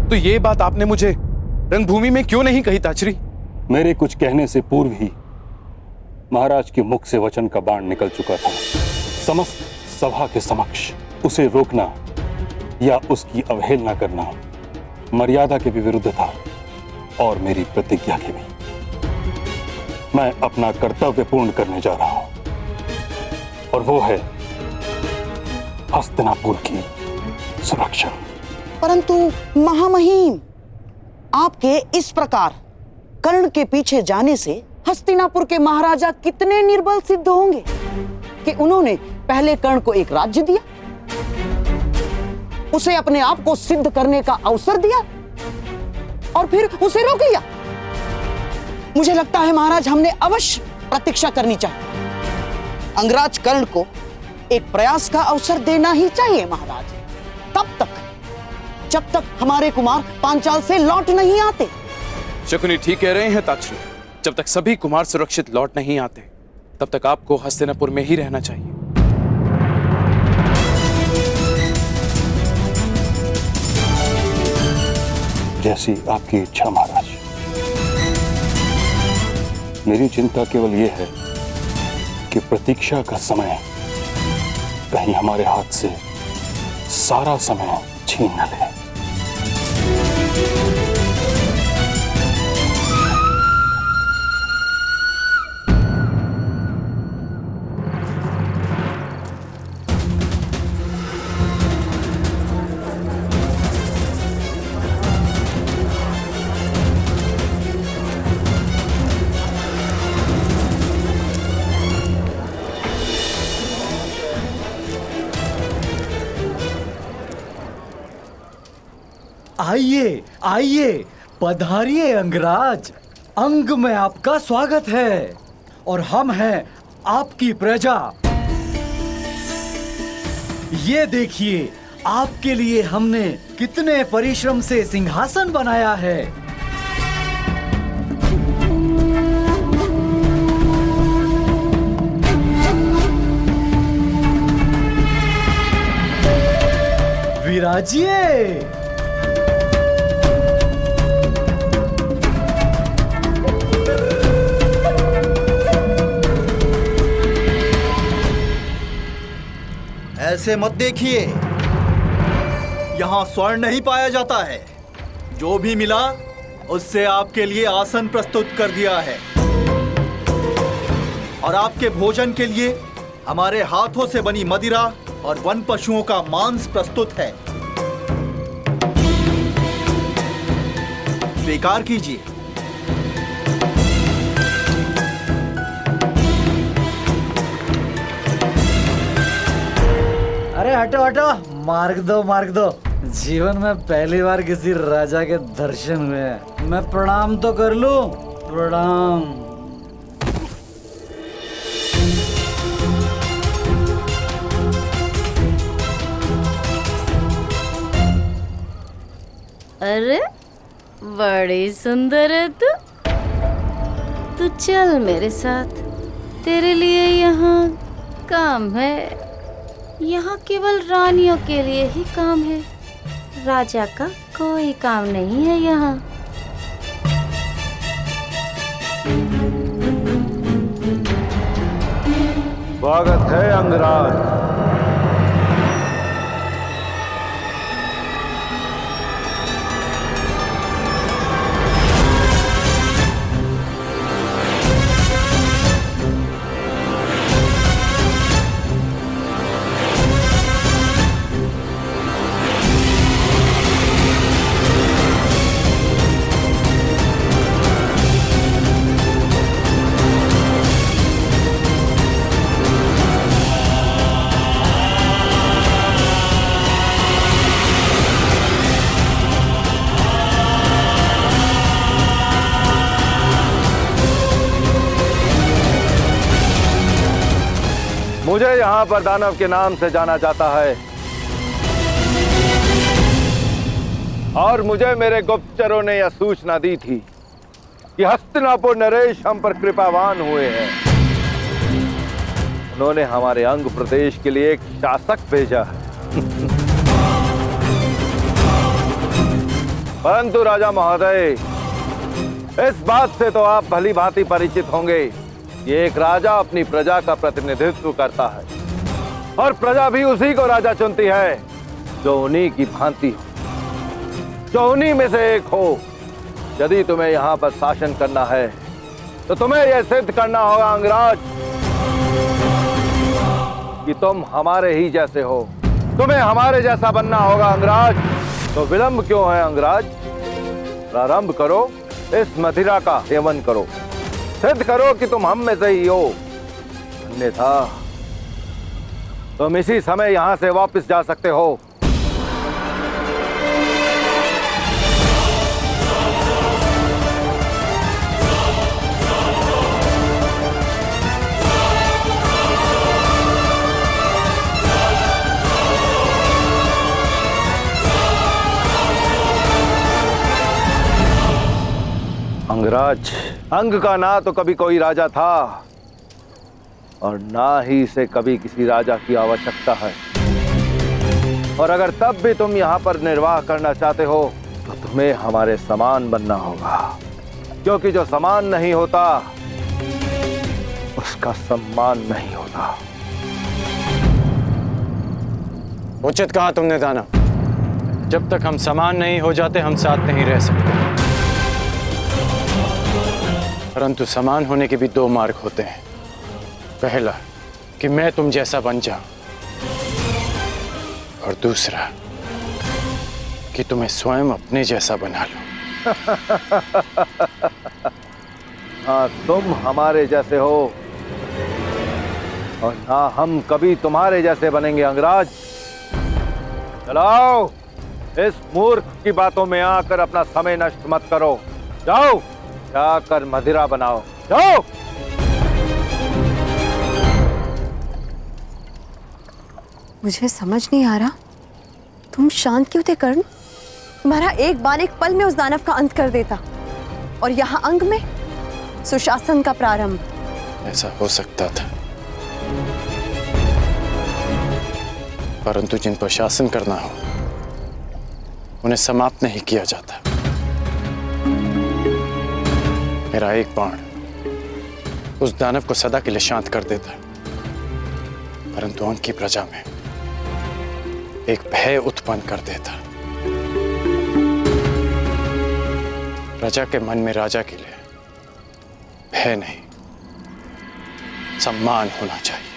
तो ये बात आपने मुझे रणभूमि में क्यों नहीं कही ताचरी? मेरे कुछ कहने से पूर्व ही महाराज के मुख से वचन का बाण निकल चुका था। समस्त सभा के समक्ष उसे रोकना या उसकी अवहेलना करना मर्यादा के भी विरुद्ध था और मेरी प्रतिज्ञा के भी। मैं अपना कर्तव्य पूर्ण करने जा रहा हूं और वो है हस्तिनापुर की सुरक्षा। परंतु महामहिम, आपके इस प्रकार कर्ण के पीछे जाने से हस्तिनापुर के महाराजा कितने निर्बल सिद्ध होंगे कि उन्होंने पहले कर्ण को एक राज्य दिया, उसे अपने आप को सिद्ध करने का अवसर दिया और फिर उसे रोक लिया। मुझे लगता है महाराज, हमने अवश्य प्रतीक्षा करनी चाहिए। अंगराज कर्ण को एक प्रयास का अवसर देना ही चाहिए महाराज, तब तक जब तक हमारे कुमार पांचाल से लौट नहीं आते। शकुनी ठीक कह रहे हैं ताचरी। जब तक सभी कुमार सुरक्षित लौट नहीं आते तब तक आपको हस्तिनापुर में ही रहना चाहिए। जैसी आपकी इच्छा महाराज। मेरी चिंता केवल यह है कि प्रतीक्षा का समय कहीं हमारे हाथ से सारा समय छीन न ले। आइए आइए, पधारिए अंगराज। अंग में आपका स्वागत है और हम हैं आपकी प्रजा। ये देखिए, आपके लिए हमने कितने परिश्रम से सिंहासन बनाया है। विराजिए। ऐसे मत देखिए, यहाँ स्वर्ण नहीं पाया जाता है। जो भी मिला उससे आपके लिए आसन प्रस्तुत कर दिया है, और आपके भोजन के लिए हमारे हाथों से बनी मदिरा और वन पशुओं का मांस प्रस्तुत है। स्वीकार कीजिए। अरे हटो हटो, मार्ग दो मार्ग दो। जीवन में पहली बार किसी राजा के दर्शन हुए हैं। मैं प्रणाम तो कर लूं। प्रणाम। अरे बड़ी सुंदर है तू। तू चल मेरे साथ, तेरे लिए यहाँ काम है। यहाँ केवल रानियों के लिए ही काम है, राजा का कोई काम नहीं है यहाँ। स्वागत है अंगराज। मुझे यहाँ पर दानव के नाम से जाना जाता है, और मुझे मेरे गुप्तचरों ने यह सूचना दी थी कि हस्तिनापुर नरेश हम पर कृपावान हुए हैं। उन्होंने हमारे अंग प्रदेश के लिए एक शासक भेजा है। परंतु राजा महोदय, इस बात से तो आप भली भांति परिचित होंगे, ये एक राजा अपनी प्रजा का प्रतिनिधित्व करता है, और प्रजा भी उसी को राजा चुनती है जो उन्हीं की भांति हो, जो उन्हीं में से एक हो। यदि तुम्हें यहाँ पर शासन करना है तो तुम्हें यह सिद्ध करना होगा अंगराज कि तुम हमारे ही जैसे हो। तुम्हें हमारे जैसा बनना होगा अंगराज। तो विलंब क्यों है अंगराज? प्रारंभ करो, इस मदिरा का सेवन करो, सिद्ध करो कि तुम हम में से ही हो। अन्यथा तुम इसी समय यहां से वापस जा सकते हो। अंगराज, अंग का ना तो कभी कोई राजा था, और ना ही इसे कभी किसी राजा की आवश्यकता है। और अगर तब भी तुम यहाँ पर निर्वाह करना चाहते हो तो तुम्हें हमारे समान बनना होगा, क्योंकि जो समान नहीं होता उसका सम्मान नहीं होता। उचित कहा तुमने दानव। जब तक हम समान नहीं हो जाते हम साथ नहीं रह सकते। परंतु समान होने के भी दो मार्ग होते हैं। पहला कि मैं तुम जैसा बन जाऊं, और दूसरा कि तुम्हें स्वयं अपने जैसा बना लूं। हाँ, तुम हमारे जैसे हो और ना हम कभी तुम्हारे जैसे बनेंगे अंगराज। चलाओ, इस मूर्ख की बातों में आकर अपना समय नष्ट मत करो। जाओ, जाकर मदिरा बनाओ, जाओ। मुझे समझ नहीं आ रहा, तुम शांत क्यों थे कर्ण? तुम्हारा एक बाण एक पल में उस दानव का अंत कर देता, और यहाँ अंग में सुशासन का प्रारंभ। ऐसा हो सकता था, परंतु जिन पर शासन करना हो उन्हें समाप्त नहीं किया जाता। मेरा एक बाण उस दानव को सदा के लिए शांत कर देता, परंतु अंक की प्रजा में एक भय उत्पन्न कर देता। प्रजा के मन में राजा के लिए भय नहीं, सम्मान होना चाहिए।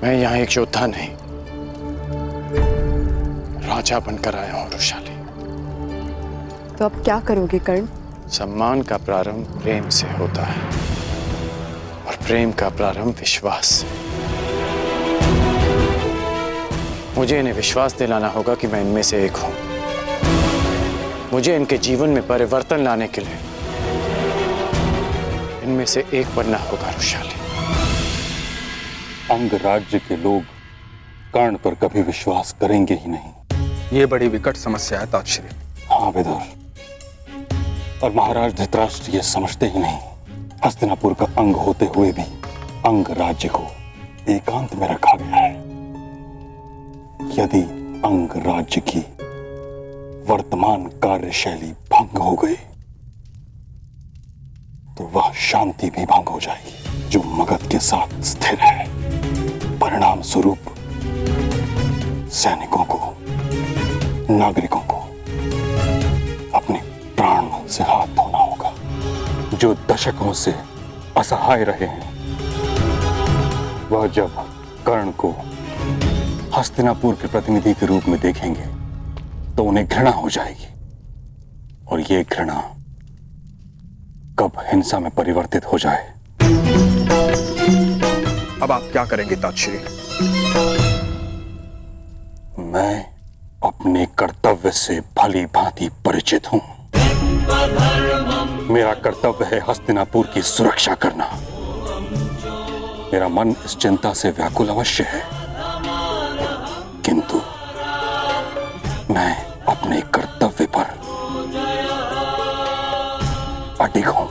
मैं यहां एक योद्धा नहीं, राजा बनकर आया हूं वृषाली। तो अब क्या करोगे कर्ण? सम्मान का प्रारंभ प्रेम से होता है और प्रेम का प्रारंभ विश्वास से। मुझे इन्हें विश्वास दिलाना होगा कि मैं इनमें से एक हूं। मुझे इनके जीवन में परिवर्तन लाने के लिए इनमें से एक बनना होगा वृषाली। अंग राज्य के लोग कर्ण पर कभी विश्वास करेंगे ही नहीं। ये बड़ी विकट समस्या है तातश्री। हाँ विदुर, और महाराज धृतराष्ट्र ये समझते ही नहीं। हस्तिनापुर का अंग होते हुए भी अंग राज्य को एकांत में रखा गया है। यदि अंग राज्य की वर्तमान कार्यशैली भंग हो गई तो वह शांति भी भंग हो जाएगी जो मगध के साथ स्थिर है। परिणाम स्वरूप सैनिकों को, नागरिकों को अपने प्राण से हाथ धोना होगा। जो दशकों से असहाय रहे हैं वह जब कर्ण को हस्तिनापुर के प्रतिनिधि के रूप में देखेंगे तो उन्हें घृणा हो जाएगी, और ये घृणा कब हिंसा में परिवर्तित हो जाए। अब आप क्या करेंगे तातश्री? मैं अपने कर्तव्य से भली भांति परिचित हूं। मेरा कर्तव्य है हस्तिनापुर की सुरक्षा करना। मेरा मन इस चिंता से व्याकुल अवश्य है, किंतु मैं अपने कर्तव्य पर अडिग हूं।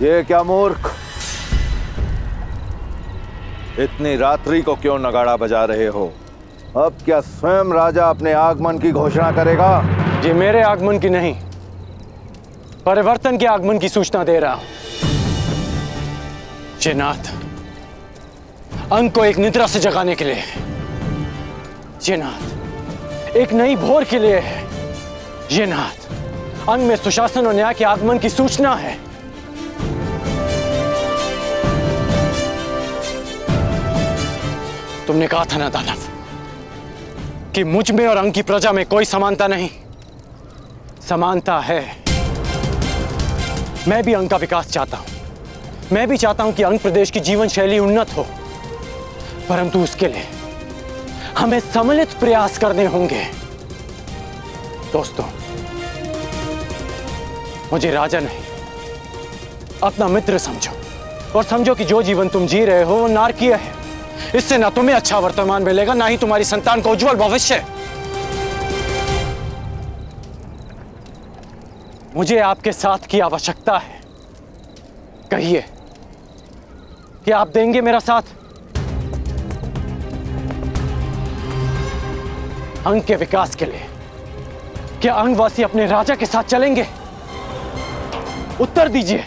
ये क्या मूर्ख, इतनी रात्रि को क्यों नगाड़ा बजा रहे हो? अब क्या स्वयं राजा अपने आगमन की घोषणा करेगा? ये मेरे आगमन की नहीं, परिवर्तन के आगमन की सूचना दे रहा हूं। ये नाथ अंग को एक निद्रा से जगाने के लिए, ये नाथ एक नई भोर के लिए है। ये नाथ अंग में सुशासन और न्याय के आगमन की सूचना है। तुमने कहा था ना दानव कि मुझ में और अंग की प्रजा में कोई समानता नहीं। समानता है। मैं भी अंग का विकास चाहता हूं। मैं भी चाहता हूं कि अंग प्रदेश की जीवन शैली उन्नत हो, परंतु उसके लिए हमें सम्मिलित प्रयास करने होंगे। दोस्तों, मुझे राजा नहीं, अपना मित्र समझो, और समझो कि जो जीवन तुम जी रहे हो वो नारकीय है। इससे ना तुम्हें अच्छा वर्तमान मिलेगा, ना ही तुम्हारी संतान को उज्जवल भविष्य। मुझे आपके साथ की आवश्यकता है। कहिए कि आप देंगे मेरा साथ? अंग के विकास के लिए क्या अंगवासी अपने राजा के साथ चलेंगे? उत्तर दीजिए।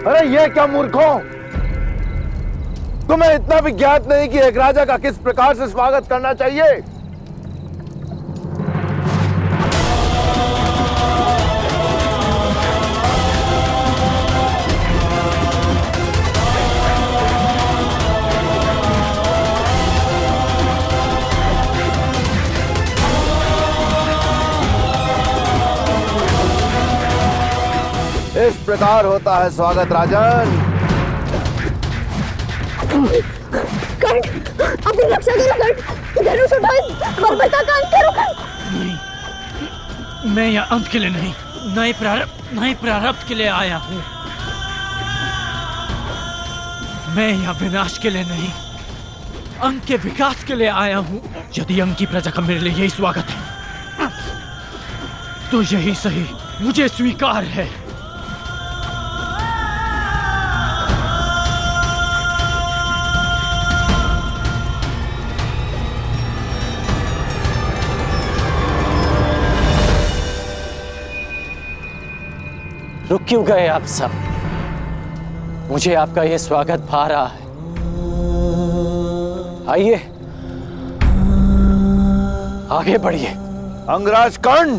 अरे ये क्या मूर्खों, तुम्हें इतना भी ज्ञात नहीं कि एक राजा का किस प्रकार से स्वागत करना चाहिए? इस प्रकार होता है स्वागत राजन। कर्ण, अपनी रक्षा करो कर्ण। धनुष उठाओ, बर्बरता का अंत करो कर्ण। नहीं, मैं यहाँ अंत के लिए नहीं, नए प्रारब्ध के लिए आया हूँ। मैं यहाँ विनाश के लिए नहीं, अंग के विकास के लिए आया हूँ। यदि अंग की प्रजा का मेरे लिए यही स्वागत है तो यही सही, मुझे स्वीकार है। रुक क्यों गए आप सब? मुझे आपका यह स्वागत भा रहा है। आइए, आगे बढ़िए। अंगराज कर्ण,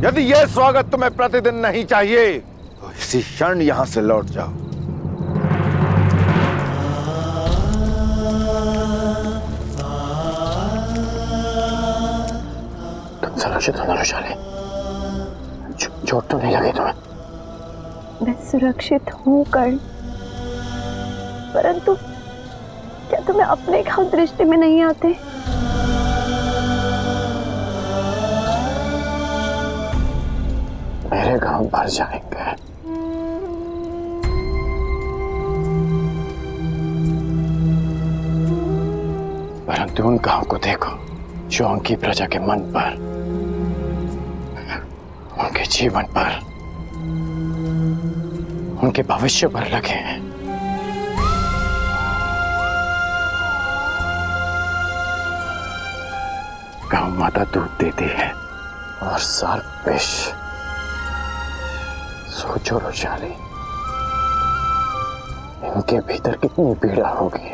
यदि यह स्वागत तुम्हें प्रतिदिन नहीं चाहिए तो इसी क्षण यहां से लौट जाओ। तुम सुरक्षित हो नरुशाली? चोट तो नहीं लगी तुम्हें? मैं सुरक्षित हूँ कर्ण, परंतु क्या तुम्हें अपने घाव दृष्टि में नहीं आते? मेरे घाव भर जाएंगे, परंतु उन घाव को देखो जो उनकी प्रजा के मन पर, उनके जीवन पर, उनके भविष्य पर लगे हैं। गौ माता दूध देती है और सर्प विष। सोचो रुशाली, इनके भीतर कितनी पीड़ा होगी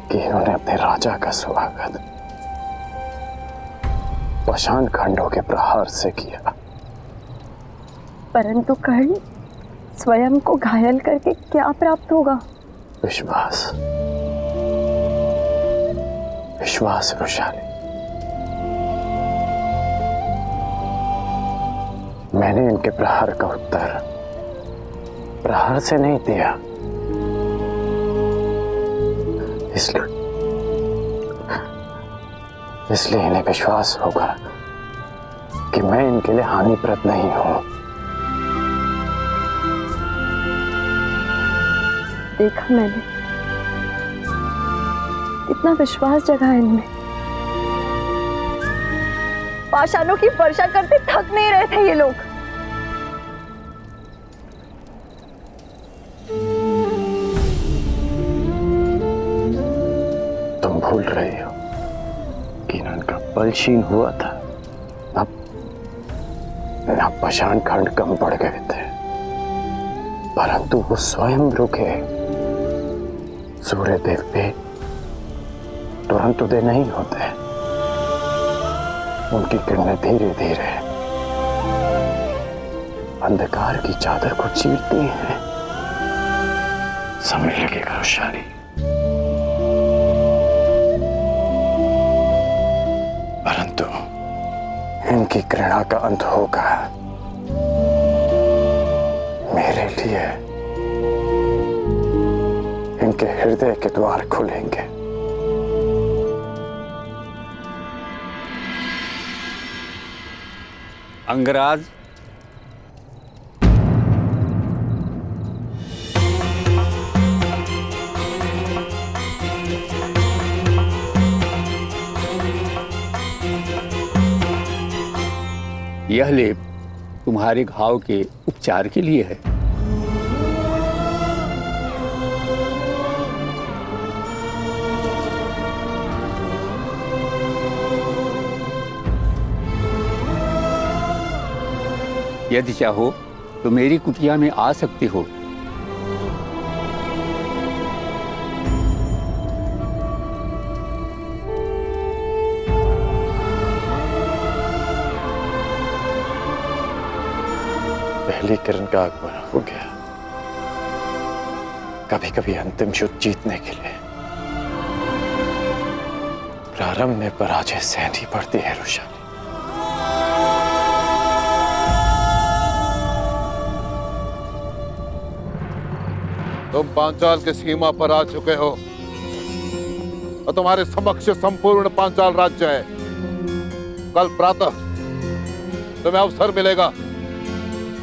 कि इन्होंने अपने राजा का स्वागत पाषाण खंडों के प्रहार से किया। परंतु कर्ण, स्वयं को घायल करके क्या प्राप्त होगा? विश्वास, विश्वास रुशाली। मैंने इनके प्रहार का उत्तर प्रहार से नहीं दिया, इसलिए इन्हें विश्वास होगा कि मैं इनके लिए हानिप्रद नहीं हूं। देखा मैंने, कितना विश्वास जगा है इनमें। पाषाणों की वर्षा करते थक नहीं रहे थे ये लोग। तुम भूल रही हो कि इनका बल क्षीण हुआ था, न पाषाण खंड कम पड़ गए थे, परंतु वो स्वयं रुके। सूर्य देव पे तुरंत उदय नहीं होते, उनकी किरणें धीरे धीरे अंधकार की चादर को चीरती हैं। समय लगेगा रुशाली, परंतु इनकी घृणा का अंत होगा। मेरे लिए इनके हृदय के द्वार खुलेंगे। अंगराज, यह लेप तुम्हारे घाव के उपचार के लिए है। यदि चाहो तो मेरी कुटिया में आ सकती हो। पहली किरण का आगमन हो गया। कभी कभी अंतिम युद्ध जीतने के लिए प्रारंभ में पराजय सहनी पड़ती है रोशानी। तुम पांचाल की सीमा पर आ चुके हो और तुम्हारे समक्ष संपूर्ण पांचाल राज्य है। कल प्रातः तुम्हें अवसर मिलेगा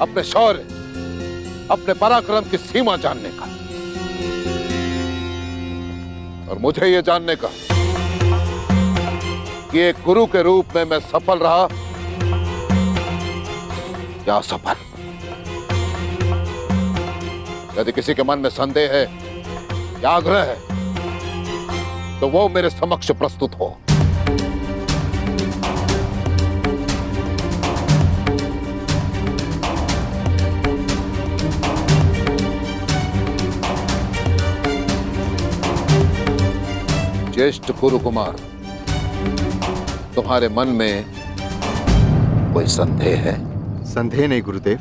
अपने शौर्य, अपने पराक्रम की सीमा जानने का और मुझे यह जानने का कि एक गुरु के रूप में मैं सफल रहा या असफल। यदि किसी के मन में संदेह है या आग्रह है तो वो मेरे समक्ष प्रस्तुत हो। ज्येष्ठ गुरु कुमार, तुम्हारे मन में कोई संदेह है? संदेह नहीं गुरुदेव,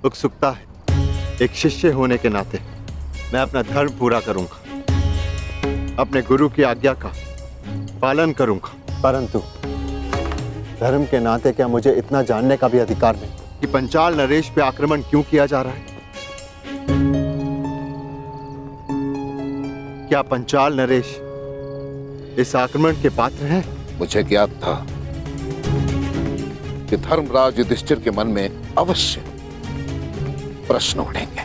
उत्सुकता है। एक शिष्य होने के नाते मैं अपना धर्म पूरा करूंगा, अपने गुरु की आज्ञा का पालन करूंगा। परंतु धर्म के नाते क्या मुझे इतना जानने का भी अधिकार नहीं कि पंचाल नरेश पे आक्रमण क्यों किया जा रहा है? क्या पंचाल नरेश इस आक्रमण के पात्र हैं? मुझे ज्ञात था कि धर्मराज युधिष्ठिर के मन में अवश्य प्रश्न उठेंगे।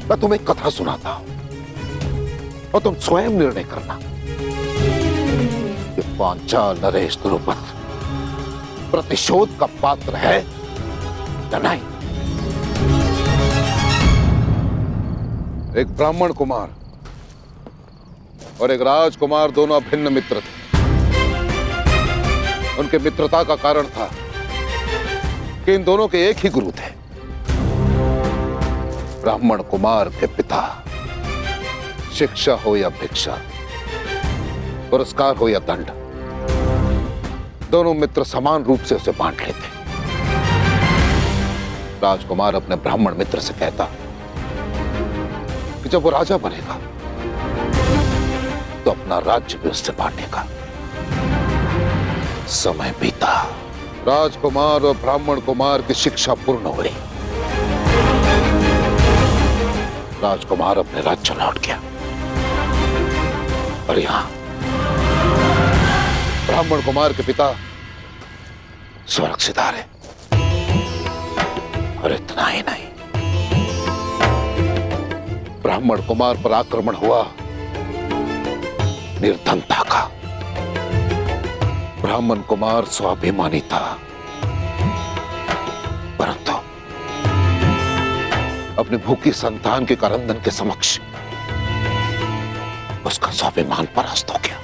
मैं तुम्हें एक कथा सुनाता हूं और तुम स्वयं निर्णय करना कि पांचाल नरेश द्रुपद प्रतिशोध का पात्र है या नहीं। एक ब्राह्मण कुमार और एक राजकुमार दोनों अभिन्न मित्र थे। उनके मित्रता का कारण था कि इन दोनों के एक ही गुरु थे। ब्राह्मण कुमार के पिता शिक्षा हो या भिक्षा, पुरस्कार हो या दंड, दोनों मित्र समान रूप से उसे बांट लेते। राजकुमार अपने ब्राह्मण मित्र से कहता कि जब वो राजा बनेगा तो अपना राज्य भी उससे बांटेगा। समय बीता, राजकुमार और ब्राह्मण कुमार की शिक्षा पूर्ण हुई। राजकुमार अपने राज्य लौट गया और यहां ब्राह्मण कुमार के पिता स्वर्ग सिधारे। और इतना ही नहीं, ब्राह्मण कुमार पर आक्रमण हुआ निर्धनता का। ब्राह्मण कुमार स्वाभिमानी था, परंतु अपनी भूखी संतान के करंदन के समक्ष उसका स्वाभिमान परास्त हो गया।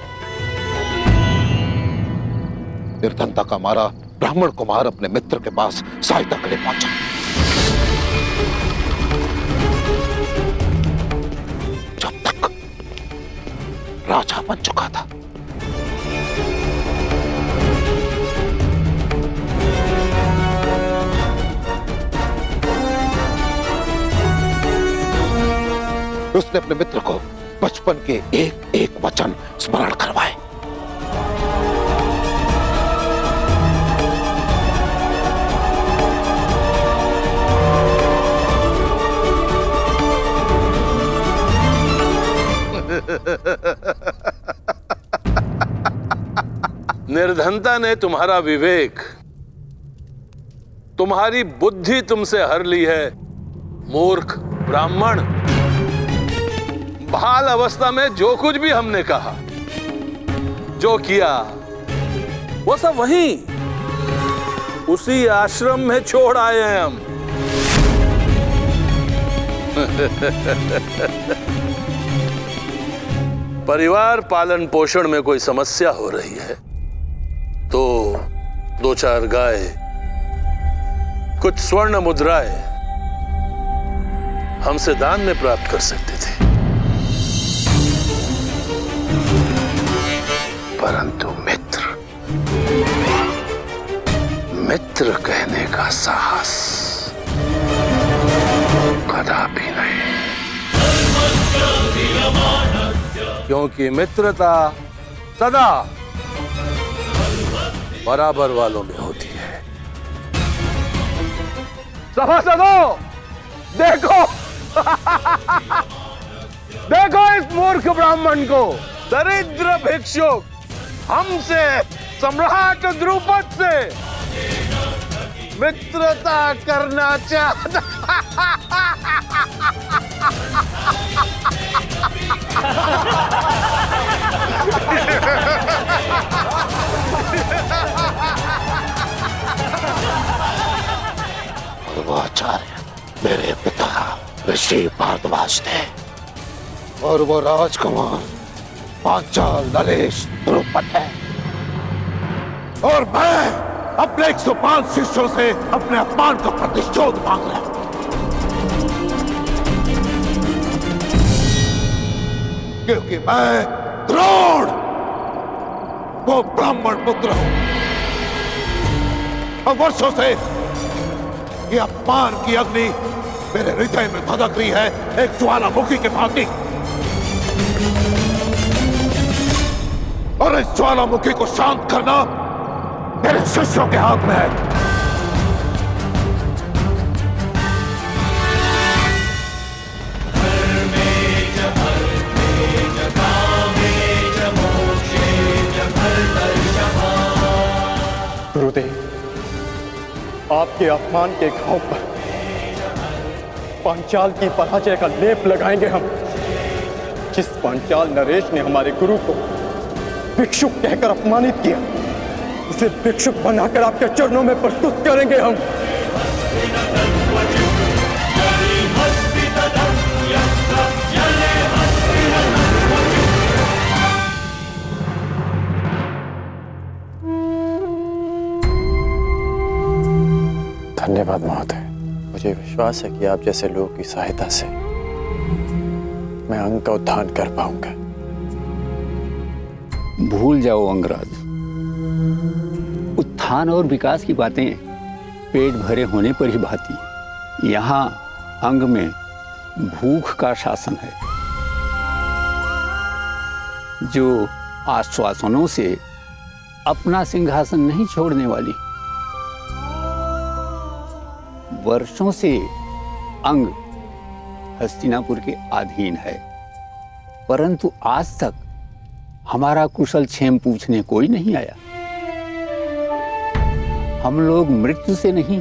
निर्धनता का मारा ब्राह्मण कुमार अपने मित्र के पास सहायता के लिए पहुंचा। जब तक राजा बन चुका था। उसने अपने मित्र को बचपन के एक एक वचन स्मरण करवाए। निर्धनता ने तुम्हारा विवेक, तुम्हारी बुद्धि तुमसे हर ली है। मूर्ख ब्राह्मण, बाल अवस्था में जो कुछ भी हमने कहा, जो किया, वो सब वहीं उसी आश्रम में छोड़ आए हैं हम। परिवार पालन पोषण में कोई समस्या हो रही है तो 2-4 गाय कुछ स्वर्ण मुद्राएं हमसे दान में प्राप्त कर सकते थे, परंतु मित्र कहने का साहस कदापि नहीं, क्योंकि मित्रता सदा बराबर वालों में होती है। सभासदों, देखो देखो इस मूर्ख ब्राह्मण को, दरिद्र भिक्षुक हमसे, सम्राट द्रुपद से मित्रता करना चाहता। वो आचार्य मेरे पिता ऋषि भारद्वाज थे और वो राजकुमार पांचाल नरेश द्रुपद है, और मैं अपने 105 शिष्यों से अपने अपमान का प्रतिशोध मांग रहा हूं, क्योंकि मैं द्रोण वो ब्राह्मण पुत्र हूं और वर्षों से ये अपमान की अग्नि मेरे हृदय में धधक रही है, एक ज्वालामुखी के भांति, और इस ज्वालामुखी को शांत करना मेरे शिष्यों के हाथ में है। गुरुदेव, आपके अपमान के घाव पर पांचाल की पराजय का लेप लगाएंगे हम। जिस पांचाल नरेश ने हमारे गुरु को भिक्षुक कहकर अपमानित किया, उसे भिक्षुक बनाकर आपके चरणों में प्रस्तुत करेंगे हम। धन्यवाद महोदय। मुझे विश्वास है कि आप जैसे लोगों की सहायता से मैं अंग का उत्थान कर पाऊंगा। भूल जाओ अंगराज, उत्थान और विकास की बातें पेट भरे होने पर ही भाती। यहाँ अंग में भूख का शासन है, जो आश्वासनों से अपना सिंहासन नहीं छोड़ने वाली। वर्षों से अंग हस्तिनापुर के अधीन है, परंतु आज तक हमारा कुशल क्षेम पूछने कोई नहीं आया। हम लोग मृत्यु से नहीं,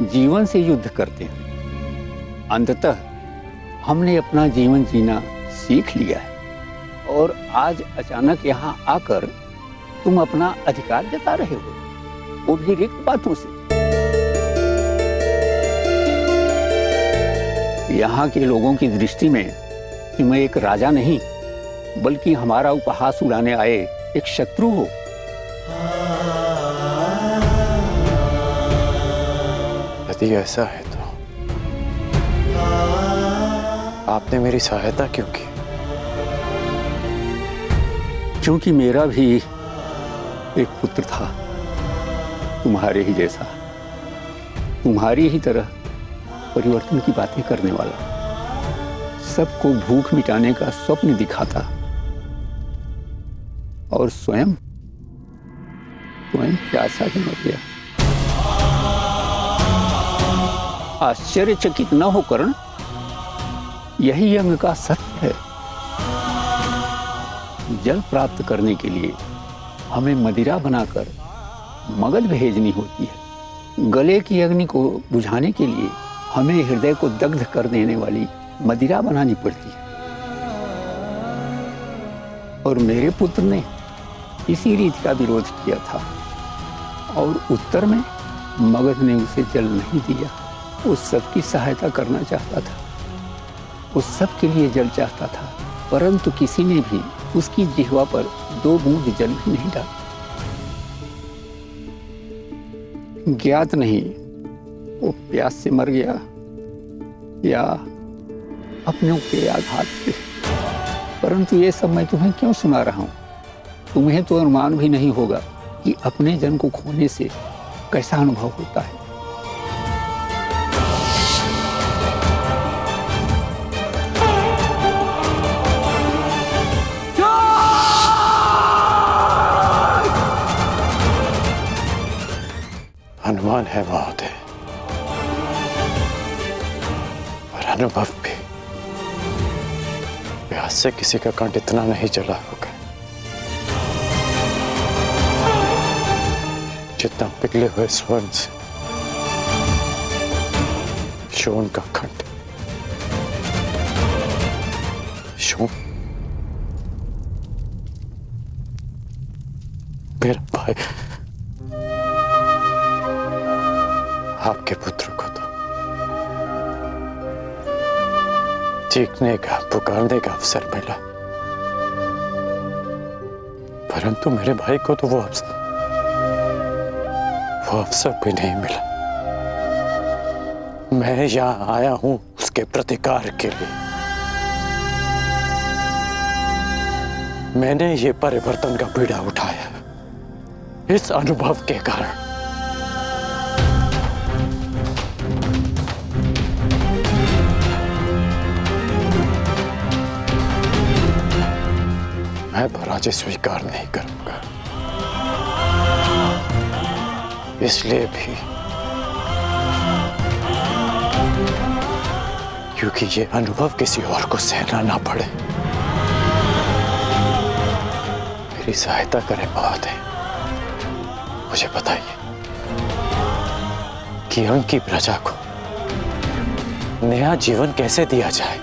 जीवन से युद्ध करते हैं। अंततः हमने अपना जीवन जीना सीख लिया है, और आज अचानक यहाँ आकर तुम अपना अधिकार जता रहे हो, वो भी रिक्त बातों से। यहाँ के लोगों की दृष्टि में तुम एक राजा नहीं, बल्कि हमारा उपहास उड़ाने आए एक शत्रु हो। यदि ऐसा है तो आपने मेरी सहायता क्यों की? क्योंकि मेरा भी एक पुत्र था, तुम्हारे ही जैसा, तुम्हारी ही तरह परिवर्तन की बातें करने वाला, सबको भूख मिटाने का स्वप्न दिखाता, और स्वयं प्यासा ही मर गया। आश्चर्यचकित न हो कर्ण, यही अंग का सत्य है। जल प्राप्त करने के लिए हमें मदिरा बनाकर मगध भेजनी होती है। गले की अग्नि को बुझाने के लिए हमें हृदय को दग्ध कर देने वाली मदिरा बनानी पड़ती है। और मेरे पुत्र ने इसी रीति का विरोध किया था, और उत्तर में मगध ने उसे जल नहीं दिया। उस सब की सहायता करना चाहता था, उस सब के लिए जल चाहता था, परंतु किसी ने भी उसकी जिह्वा पर 2 बूंद जल भी नहीं डाला। ज्ञात नहीं वो प्यास से मर गया या अपनों के आघात से। परंतु ये सब मैं तुम्हें क्यों सुना रहा हूँ? तुम्हें तो अनुमान भी नहीं होगा कि अपने जन को खोने से कैसा अनुभव होता है। अनुमान है महोदय, और अनुभव भी। प्यास से किसी का कंठ इतना नहीं जला होगा जितना पिघले हुए स्वर्ण से शोन का कंठ। शोन मेरा भाई, आपके पुत्र को तो चीखने का, पुकारने का अवसर मिला, परंतु मेरे भाई को तो वो अवसर भी नहीं मिला। मैं यहां आया हूं उसके प्रतिकार के लिए। मैंने ये परिवर्तन का बीड़ा उठाया इस अनुभव के कारण। मैं पराजय स्वीकार नहीं करूंगा, इसलिए भी क्योंकि ये अनुभव किसी और को सहना ना पड़े। मेरी सहायता करें महोदय। मुझे बताइए कि अंग की प्रजा को नया जीवन कैसे दिया जाए?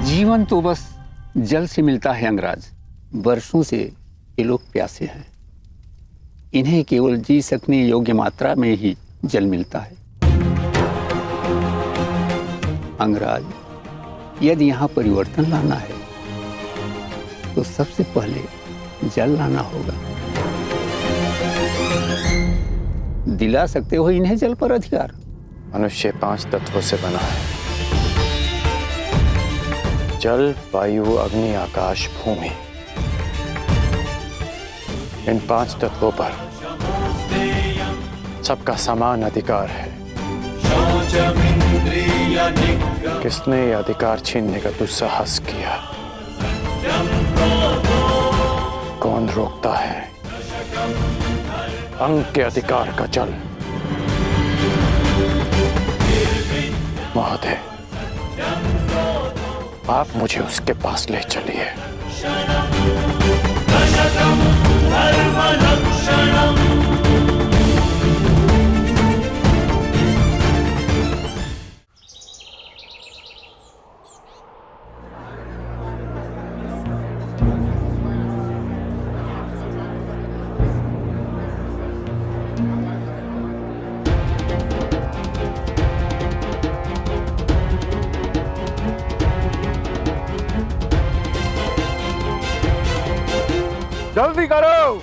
जीवन तो बस जल से मिलता है अंगराज। वर्षों से ये लोग प्यासे हैं। इन्हें केवल जी सकने योग्य मात्रा में ही जल मिलता है। अंगराज, यदि यहाँ परिवर्तन लाना है तो सबसे पहले जल लाना होगा। दिला सकते हो इन्हें जल पर अधिकार? मनुष्य 5 तत्वों से बना है। जल, वायु, अग्नि, आकाश, भूमि। इन 5 तत्वों पर सबका समान अधिकार है। किसने ये अधिकार छीनने का दुस्साहस किया? कौन रोकता है अंग के अधिकार का जल? महोदय, आप मुझे उसके पास ले चलिए। जल्दी करो,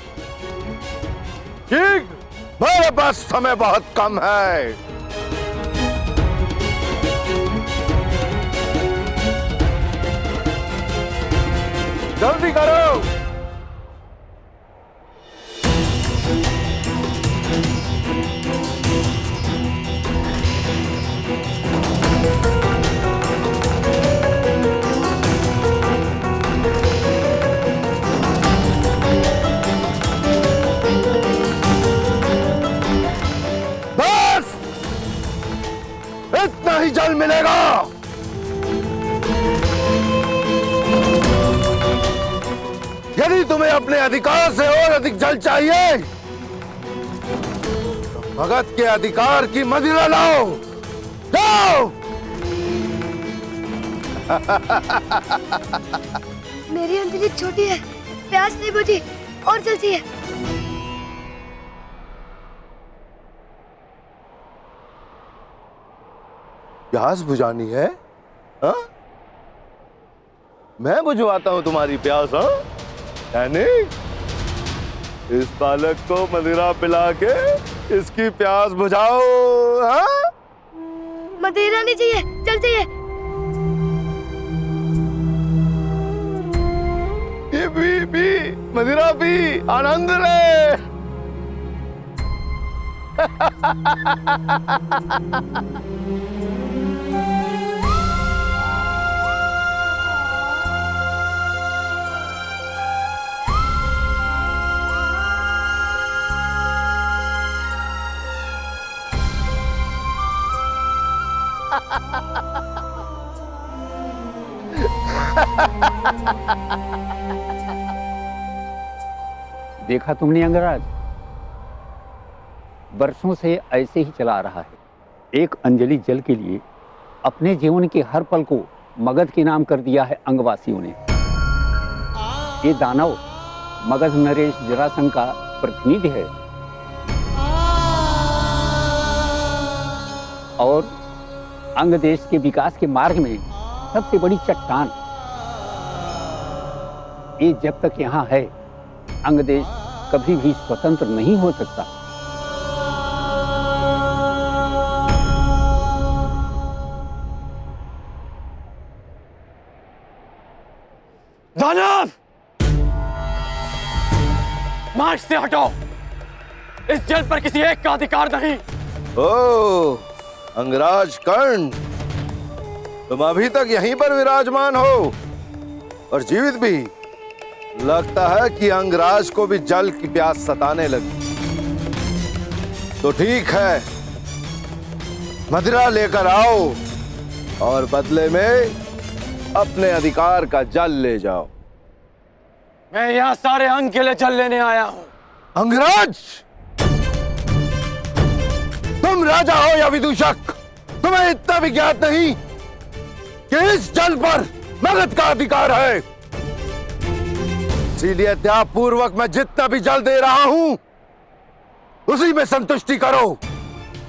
ठीक? मेरे पास समय बहुत कम है। जल्दी करो। ही जल मिलेगा। यदि तुम्हें अपने अधिकार से और अधिक जल चाहिए तो भगत के अधिकार की मदिरा लाओ। जाओ। मेरी अंजलि छोटी है, प्यास नहीं बुझी और जल चाहिए। प्यास बुझानी है? हा? मैं बुझवाता हूं तुम्हारी प्यास। हाँ, यानी इस बालक को मदिरा पिला के इसकी प्यास बुझाओ। हाँ? मदिरा नहीं चाहिए, जल चाहिए। पी मदिरा पी, आनंद ले। देखा तुमने अंगराज, वर्षों से ऐसे ही चला रहा है। एक अंजलि जल के लिए अपने जीवन के हर पल को मगध के नाम कर दिया है अंगवासियों ने। ये दानव मगध नरेश जरासंध का प्रतिनिधि है और अंग देश के विकास के मार्ग में सबसे बड़ी चट्टान। ये जब तक यहाँ है, अंग देश कभी भी स्वतंत्र नहीं हो सकता। दानव, मार्ग से हटो। इस जल पर किसी एक का अधिकार नहीं। ओ अंगराज कर्ण, तुम अभी तक यहीं पर विराजमान हो और जीवित भी। लगता है कि अंगराज को भी जल की प्यास सताने लगी। तो ठीक है, मदिरा लेकर आओ और बदले में अपने अधिकार का जल ले जाओ। मैं यहाँ सारे अंग के लिए जल लेने आया हूँ। अंगराज, तुम राजा हो या विदूषक, तुम्हें इतना भी ज्ञात नहीं कि इस जल पर मगध का अधिकार है। इसीलिए त्याग पूर्वक मैं जितना भी जल दे रहा हूं उसी में संतुष्टि करो।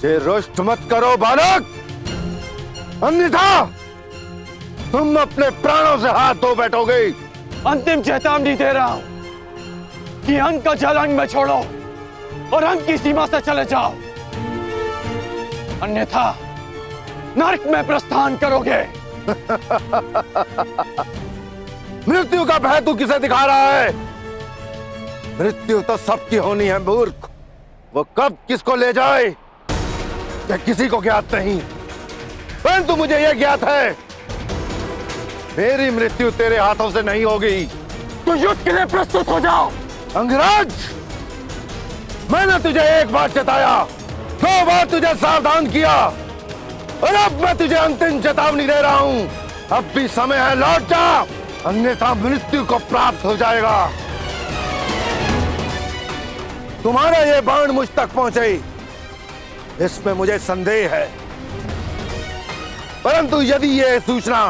जे रुष्ट मत करो बालक, अन्यथा तुम अपने प्राणों से हाथ धो बैठोगे। अंतिम चेतावनी दे रहा हूं कि अंग का जल अंग में छोड़ो और अंग की सीमा से चले जाओ, अन्यथा नरक में प्रस्थान करोगे। मृत्यु का भय तू किसे दिखा रहा है? मृत्यु तो सबकी होनी है मूर्ख। वो कब किसको ले जाए यह किसी को ज्ञात नहीं, परंतु मुझे यह ज्ञात है मेरी मृत्यु तेरे हाथों से नहीं होगी। तो युद्ध के लिए प्रस्तुत हो जाओ। अंगराज, मैंने तुझे एक बार चेताया, 2 बार तुझे सावधान किया और अब मैं तुझे अंतिम चेतावनी दे रहा हूं। अब भी समय है, लौट जा, अन्यथा मृत्यु को प्राप्त हो जाएगा। तुम्हारा ये बाण मुझ तक पहुंचे इसमें मुझे संदेह है, परंतु यदि यह सूचना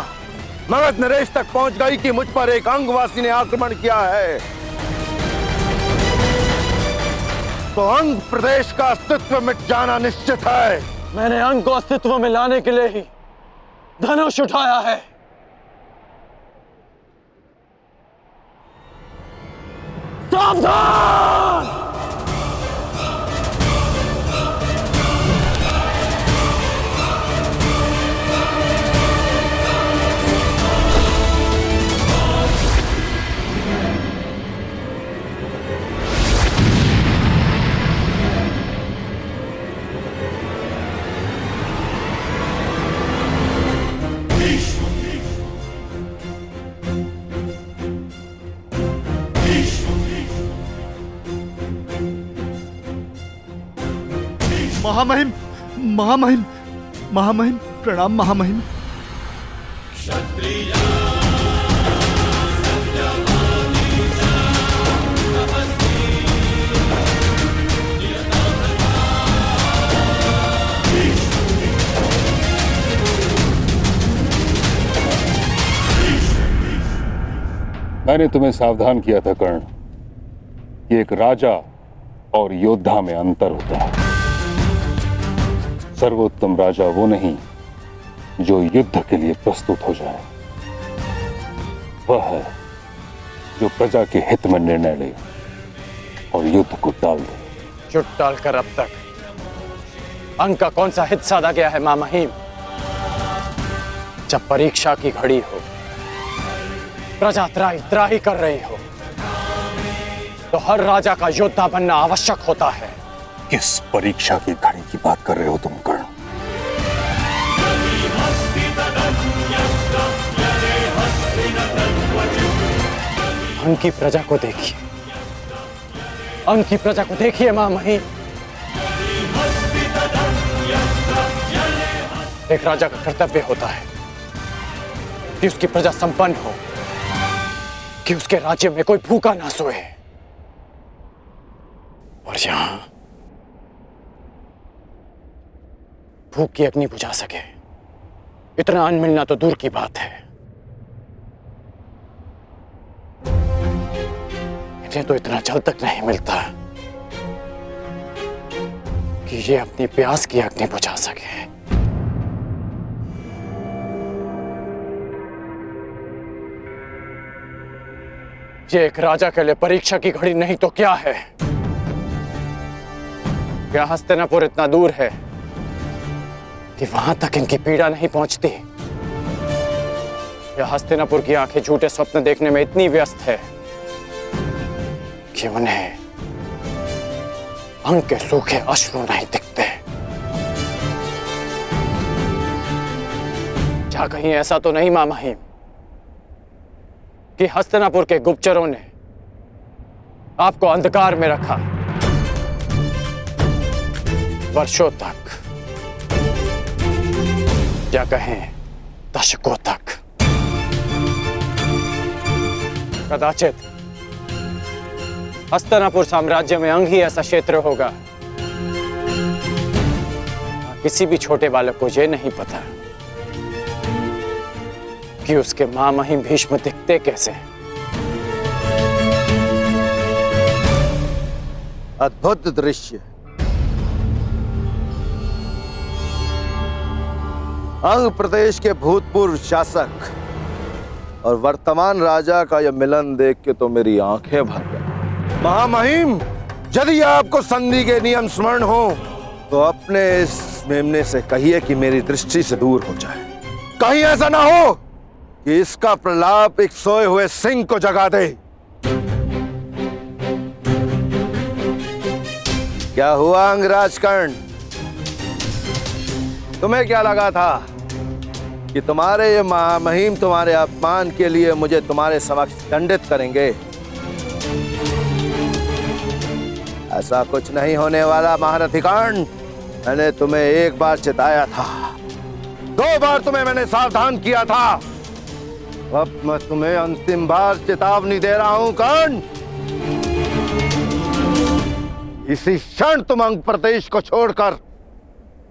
मगध नरेश तक पहुंच गई कि मुझ पर एक अंगवासी ने आक्रमण किया है, तो अंग प्रदेश का अस्तित्व मिट जाना निश्चित है। मैंने अंग को अस्तित्व में लाने के लिए ही धनुष उठाया है। सावधान! महामहिम, महामहिम, महामहिम, प्रणाम महामहिम। मैंने तुम्हें सावधान किया था कर्ण कि एक राजा और योद्धा में अंतर होता है। सर्वोत्तम राजा वो नहीं जो युद्ध के लिए प्रस्तुत हो जाए, वह है जो प्रजा के हित में निर्णय ले और युद्ध को टाल दे। चुट डालकर अब तक अंग का कौन सा हित साधा गया है मां महिम? जब परीक्षा की घड़ी हो, प्रजा त्राही त्राही कर रही हो, तो हर राजा का योद्धा बनना आवश्यक होता है। किस परीक्षा की घड़ी की बात कर रहे हो तुम कर्ण? अंग की प्रजा को देखिए, अंग की प्रजा को देखिए मां महिम। एक राजा का कर्तव्य होता है कि उसकी प्रजा संपन्न हो, कि उसके राज्य में कोई भूखा ना सोए। और यहां भूख की अग्नि बुझा सके इतना अन्न मिलना तो दूर की बात है। इन्हें तो इतना जल तक नहीं मिलता कि ये अपनी प्यास की अग्नि बुझा सके। ये एक राजा के लिए परीक्षा की घड़ी नहीं तो क्या है? क्या हस्तिनापुर इतना दूर है कि वहां तक इनकी पीड़ा नहीं पहुंचती? या हस्तिनापुर की आंखें झूठे स्वप्न देखने में इतनी व्यस्त है कि उन्हें अंग के सूखे अश्रु नहीं दिखते? क्या कहीं ऐसा तो नहीं मां महिम कि हस्तिनापुर के गुप्तचरों ने आपको अंधकार में रखा वर्षों तक, या कहें दशकों तक? कदाचित हस्तिनापुर साम्राज्य में अंग ही ऐसा क्षेत्र होगा। किसी भी छोटे बालक को यह नहीं पता कि उसके मां महिम भीष्म दिखते कैसे। अद्भुत दृश्य। अंग प्रदेश के भूतपूर्व शासक और वर्तमान राजा का यह मिलन देख के तो मेरी आंखें भर गई। महामहिम, यदि आपको संधि के नियम स्मरण हो तो अपने इस मेमने से कहिए कि मेरी दृष्टि से दूर हो जाए। कहीं ऐसा ना हो कि इसका प्रलाप एक सोए हुए सिंह को जगा दे। क्या हुआ अंगराज कर्ण? तुम्हें क्या लगा था कि तुम्हारे ये महामहिम तुम्हारे अपमान के लिए मुझे तुम्हारे समक्ष दंडित करेंगे? ऐसा कुछ नहीं होने वाला महारथी कर्ण। मैंने तुम्हें एक बार चिताया था, 2 बार तुम्हें मैंने सावधान किया था, अब मैं तुम्हें अंतिम बार चेतावनी दे रहा हूं कर्ण। इसी क्षण तुम अंग प्रदेश को छोड़कर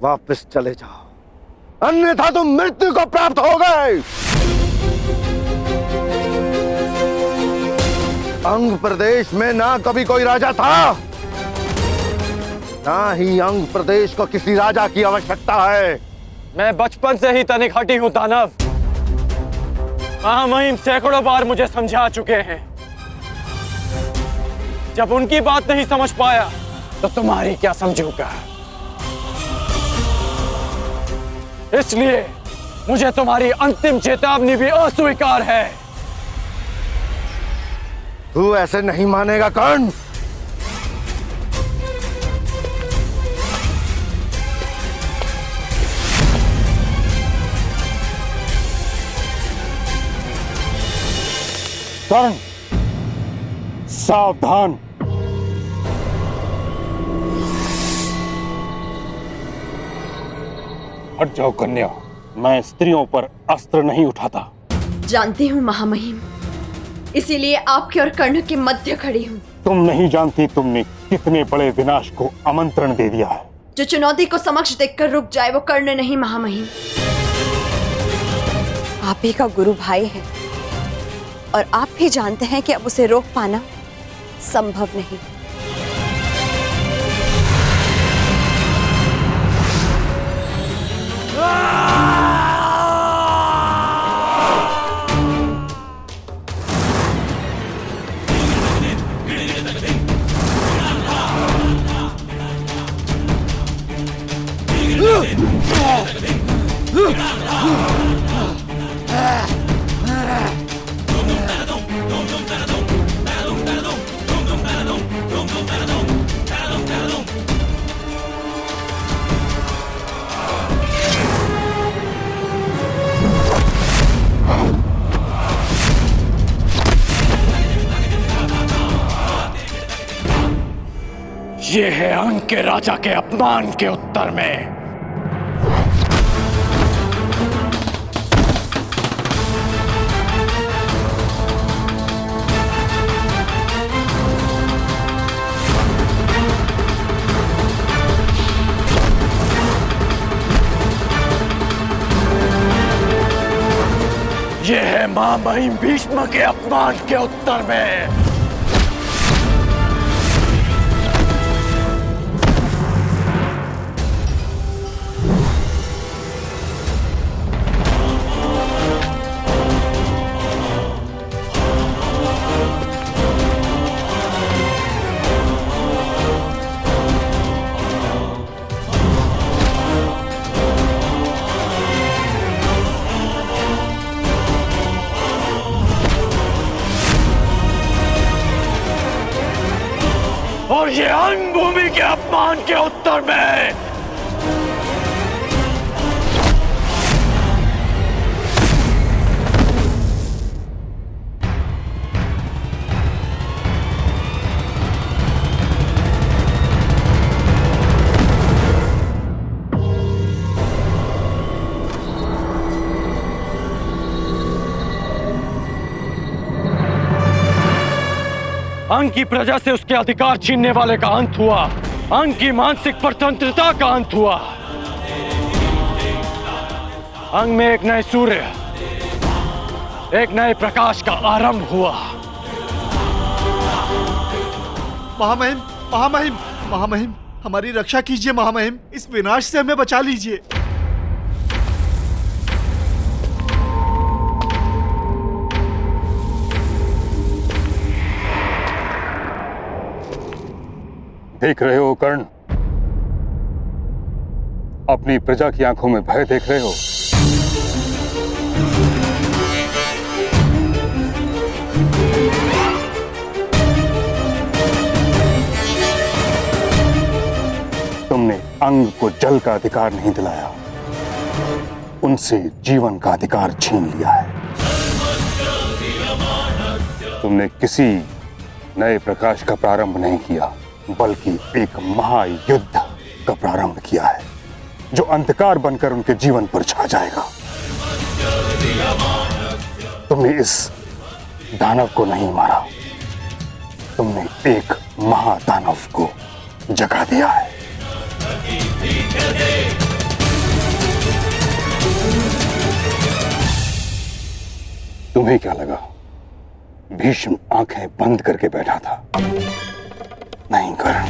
वापस चले जाओ, अन्यथा तुम मृत्यु को प्राप्त हो गए। अंग प्रदेश में ना कभी कोई राजा था, ना ही अंग प्रदेश को किसी राजा की आवश्यकता है। मैं बचपन से ही तनिक हटी हूं दानव। महामहिम सैकड़ों बार मुझे समझा चुके हैं। जब उनकी बात नहीं समझ पाया तो तुम्हारी क्या समझूंगा? इसलिए मुझे तुम्हारी अंतिम चेतावनी भी अस्वीकार है। तू ऐसे नहीं मानेगा कर्ण। कर्ण, सावधान। हट जाओ कन्या, मैं स्त्रियों पर अस्त्र नहीं उठाता। जानती हूँ महामहिम, इसीलिए आपके और कर्ण के मध्य खड़ी हूँ। तुम नहीं जानती तुमने कितने बड़े विनाश को आमंत्रण दे दिया है। जो चुनौती को समक्ष देखकर रुक जाए वो कर्ण नहीं महामहिम। आप ही का गुरु भाई है और आप भी जानते हैं कि अब उसे रोक पाना संभव नहीं। ये है अंग के राजा के अपमान के उत्तर में। ये है महामहिम भीष्म के अपमान के उत्तर में। और ये अंग भूमि के अपमान के उत्तर में। अंग की प्रजा से उसके अधिकार छीनने वाले का अंत हुआ। अंग की मानसिक स्वतंत्रता का अंत हुआ। अंग में एक नए सूर्य, एक नए प्रकाश का आरंभ हुआ। महामहिम, महामहिम, महामहिम, हमारी रक्षा कीजिए महामहिम, इस विनाश से हमें बचा लीजिए। देख रहे हो कर्ण, अपनी प्रजा की आंखों में भय देख रहे हो। तुमने अंग को जल का अधिकार नहीं दिलाया, उनसे जीवन का अधिकार छीन लिया है। तुमने किसी नए प्रकाश का प्रारंभ नहीं किया, बल्कि एक महायुद्ध का प्रारंभ किया है, जो अंधकार बनकर उनके जीवन पर छा जाएगा। तुमने इस दानव को नहीं मारा, तुमने एक महादानव को जगा दिया है। तुम्हें क्या लगा भीष्म आंखें बंद करके बैठा था? नहीं कर्ण,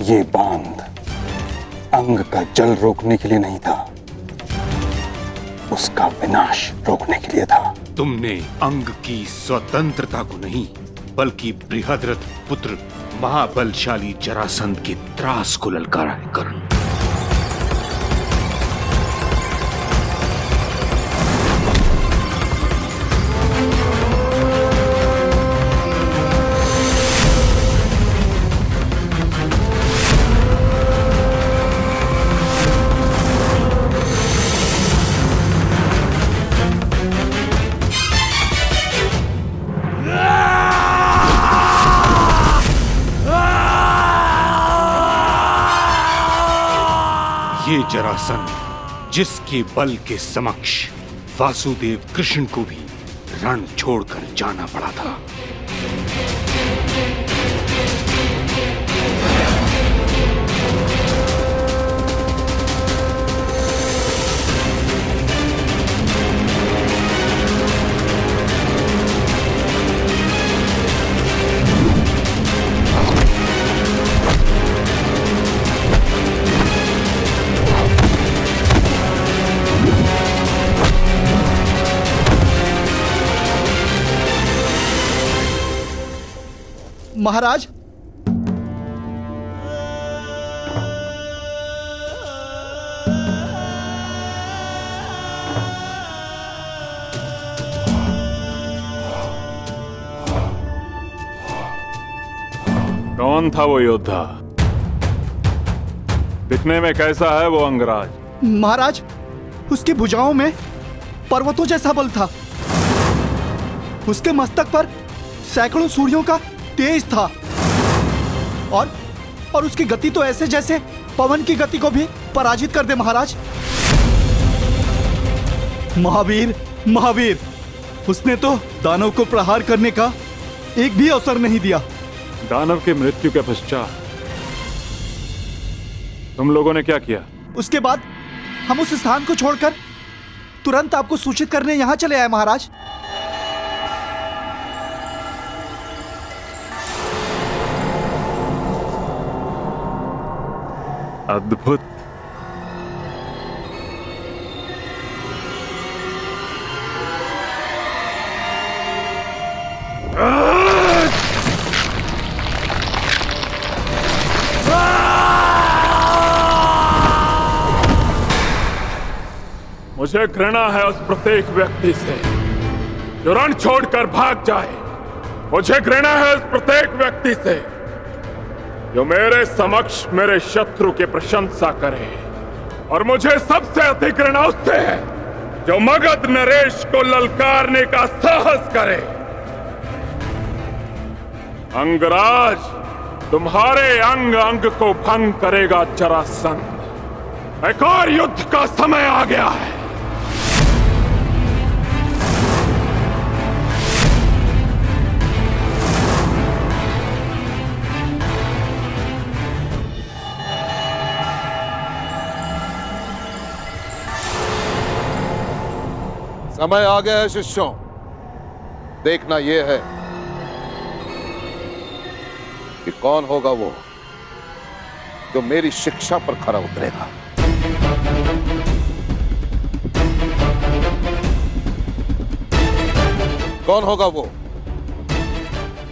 ये बांध अंग का जल रोकने के लिए नहीं था, उसका विनाश रोकने के लिए था। तुमने अंग की स्वतंत्रता को नहीं, बल्कि बृहद्रथ पुत्र महाबलशाली जरासंध के त्रास को ललकारा है कर्ण। ये जरासंध जिसके बल के समक्ष वासुदेव कृष्ण को भी रण छोड़कर जाना पड़ा था। महाराज, कौन था वो योद्धा? दिखने में कैसा है वो अंगराज? महाराज, उसकी भुजाओं में पर्वतों जैसा बल था। उसके मस्तक पर सैकड़ों सूर्यों का तेज था और उसकी गति तो ऐसे जैसे पवन की गति को भी पराजित कर दे। महाराज, महावीर महावीर, उसने तो दानव को प्रहार करने का एक भी अवसर नहीं दिया। दानव की मृत्यु के पश्चात तुम लोगों ने क्या किया? उसके बाद हम उस स्थान को छोड़कर तुरंत आपको सूचित करने यहां चले आए। महाराज, अद्भुत। मुझे घृणा है उस प्रत्येक व्यक्ति से जो रण छोड़कर भाग जाए। मुझे घृणा है उस प्रत्येक व्यक्ति से जो मेरे समक्ष मेरे शत्रु की प्रशंसा करे। और मुझे सबसे अधिक घृणा उससे है जो मगध नरेश को ललकारने का साहस करे। अंगराज, तुम्हारे अंग अंग को भंग करेगा जरासंध। एक और युद्ध का समय आ गया है। समय आ गया है शिष्यों। देखना यह है कि कौन होगा वो जो मेरी शिक्षा पर खरा उतरेगा। कौन होगा वो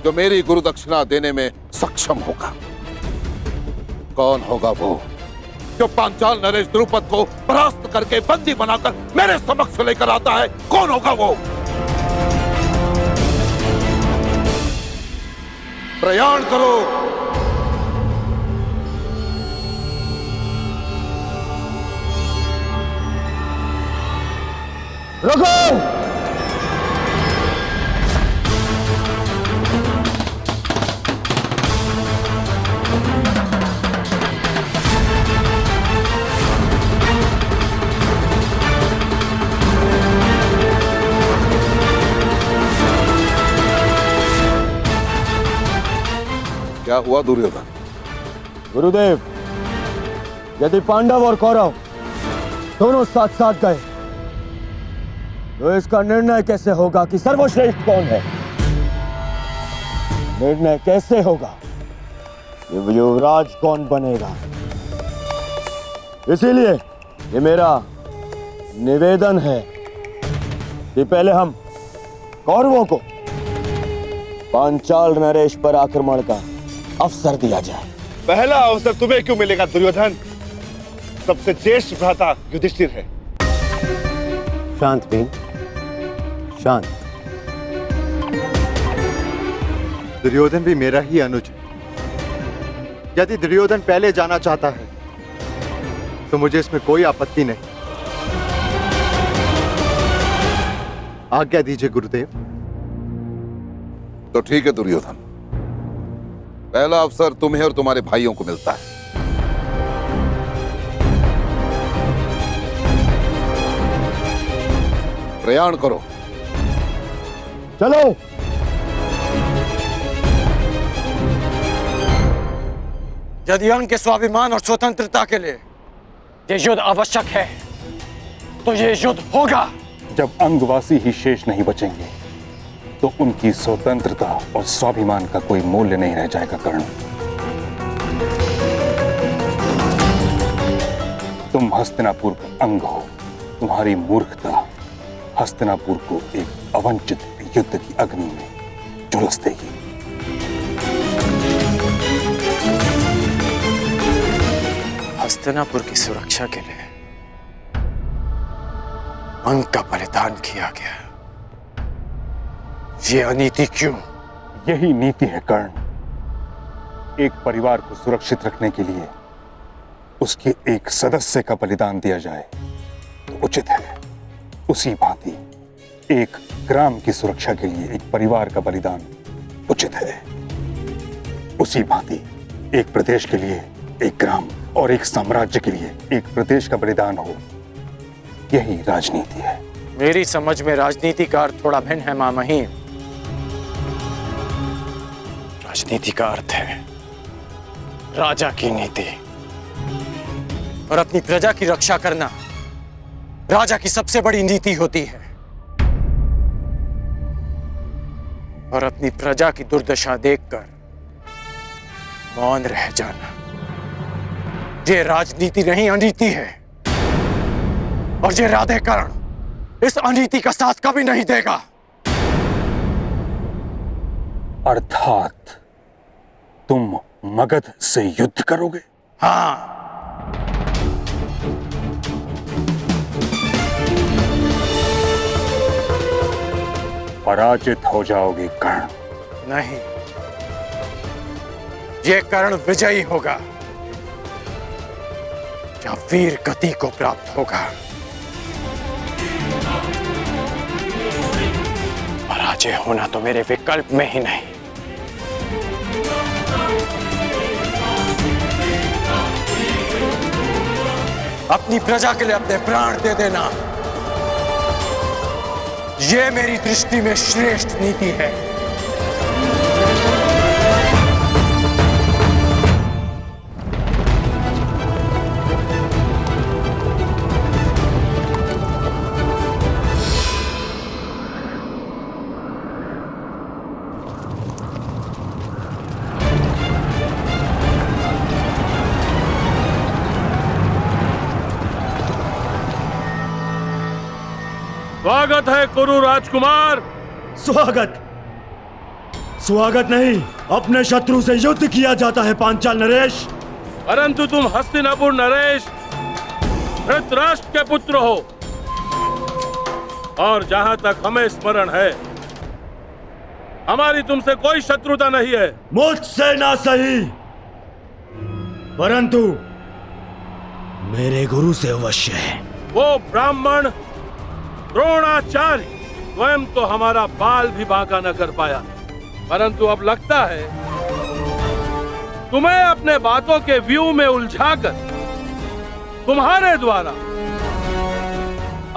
जो मेरी गुरु दक्षिणा देने में सक्षम होगा। कौन होगा वो जो पांचाल नरेश द्रुपद को परास्त करके बंदी बनाकर मेरे समक्ष लेकर आता है। कौन होगा वो? प्रयाण करो। रुको! क्या हुआ दुर्योधन? गुरुदेव, यदि पांडव और कौरव दोनों साथ साथ गए तो इसका निर्णय कैसे होगा कि सर्वश्रेष्ठ कौन है? निर्णय कैसे होगा कि युवराज कौन बनेगा? इसीलिए ये मेरा निवेदन है कि पहले हम कौरवों को पांचाल नरेश पर आक्रमण का अवसर दिया जाए। पहला अवसर तुम्हें क्यों मिलेगा दुर्योधन? सबसे ज्येष्ठ भ्राता युधिष्ठिर है। शांत भीम, शांत। दुर्योधन भी मेरा ही अनुज है। यदि दुर्योधन पहले जाना चाहता है तो मुझे इसमें कोई आपत्ति नहीं। आज्ञा दीजिए गुरुदेव। तो ठीक है दुर्योधन, पहला अवसर तुम्हें और तुम्हारे भाइयों को मिलता है। प्रयाण करो। चलो। यदि अंग के स्वाभिमान और स्वतंत्रता के लिए ये युद्ध आवश्यक है तो ये युद्ध होगा। जब अंगवासी ही शेष नहीं बचेंगे तो उनकी स्वतंत्रता और स्वाभिमान का कोई मूल्य नहीं रह जाएगा। कर्ण, तुम हस्तिनापुर का अंग हो। तुम्हारी मूर्खता हस्तिनापुर को एक अवंचित युद्ध की अग्नि में झुलस देगी। हस्तिनापुर की सुरक्षा के लिए अंग का बलिदान किया गया। ये अनीति क्यों? यही नीति है कर्ण। एक परिवार को सुरक्षित रखने के लिए उसके एक सदस्य का बलिदान दिया जाए तो उचित है, उसी भांति एक ग्राम की सुरक्षा के लिए एक परिवार का बलिदान उचित है। उसी भांति एक प्रदेश के लिए एक ग्राम और एक साम्राज्य के लिए एक प्रदेश का बलिदान हो, यही राजनीति है। मेरी समझ में राजनीति का अर्थ थोड़ा भिन्न है मां महिम। राजनीति का अर्थ है राजा की नीति, और अपनी प्रजा की रक्षा करना राजा की सबसे बड़ी नीति होती है। और अपनी प्रजा की दुर्दशा देखकर मौन रह जाना, ये राजनीति नहीं अनीति है। और ये राधेकरण इस अनीति का साथ कभी नहीं देगा। अर्थात तुम मगध से युद्ध करोगे? हाँ। पराजित हो जाओगे कर्ण? नहीं, ये कर्ण विजयी होगा या वीर गति को प्राप्त होगा। पराजय होना तो मेरे विकल्प में ही नहीं। अपनी प्रजा के लिए अपने प्राण दे देना, ये मेरी दृष्टि में श्रेष्ठ नीति है। स्वागत है कुरु राजकुमार। स्वागत स्वागत नहीं, अपने शत्रु से युद्ध किया जाता है पांचाल नरेश। परंतु तुम हस्तिनापुर नरेश धृतराष्ट्र के पुत्र हो, और जहां तक हमें स्मरण है हमारी तुमसे कोई शत्रुता नहीं है। मुझसे ना सही, परंतु मेरे गुरु से अवश्य है। वो ब्राह्मण द्रोणाचार्य स्वयं तो हमारा बाल भी बांका न कर पाया, परंतु अब लगता है तुम्हें अपने बातों के व्यू में उलझाकर तुम्हारे द्वारा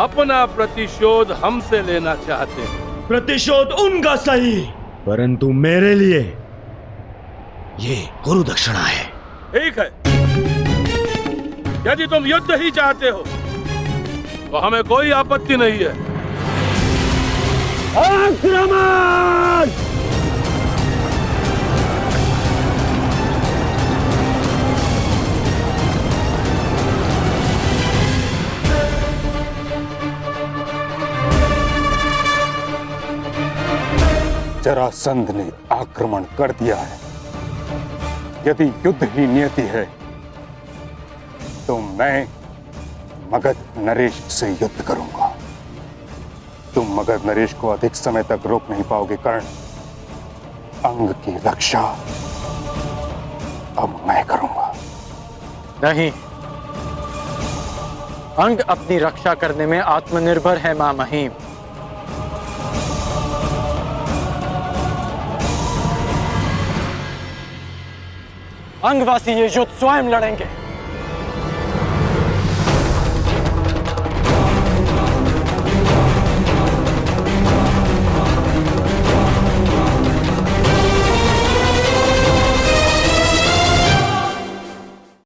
अपना प्रतिशोध हमसे लेना चाहते हैं। प्रतिशोध उनका सही, परंतु मेरे लिए ये गुरु दक्षिणा है। ठीक है, यदि तुम युद्ध ही चाहते हो तो हमें कोई आपत्ति नहीं है। आक्रमण! जरासंध ने आक्रमण कर दिया है। यदि युद्ध ही नियति है तो मैं मगध नरेश से युद्ध करूंगा। तुम मगध नरेश को अधिक समय तक रोक नहीं पाओगे कर्ण। अंग की रक्षा अब मैं करूंगा। नहीं, अंग अपनी रक्षा करने में आत्मनिर्भर है मां महिम। अंगवासी ये युद्ध स्वयं लड़ेंगे।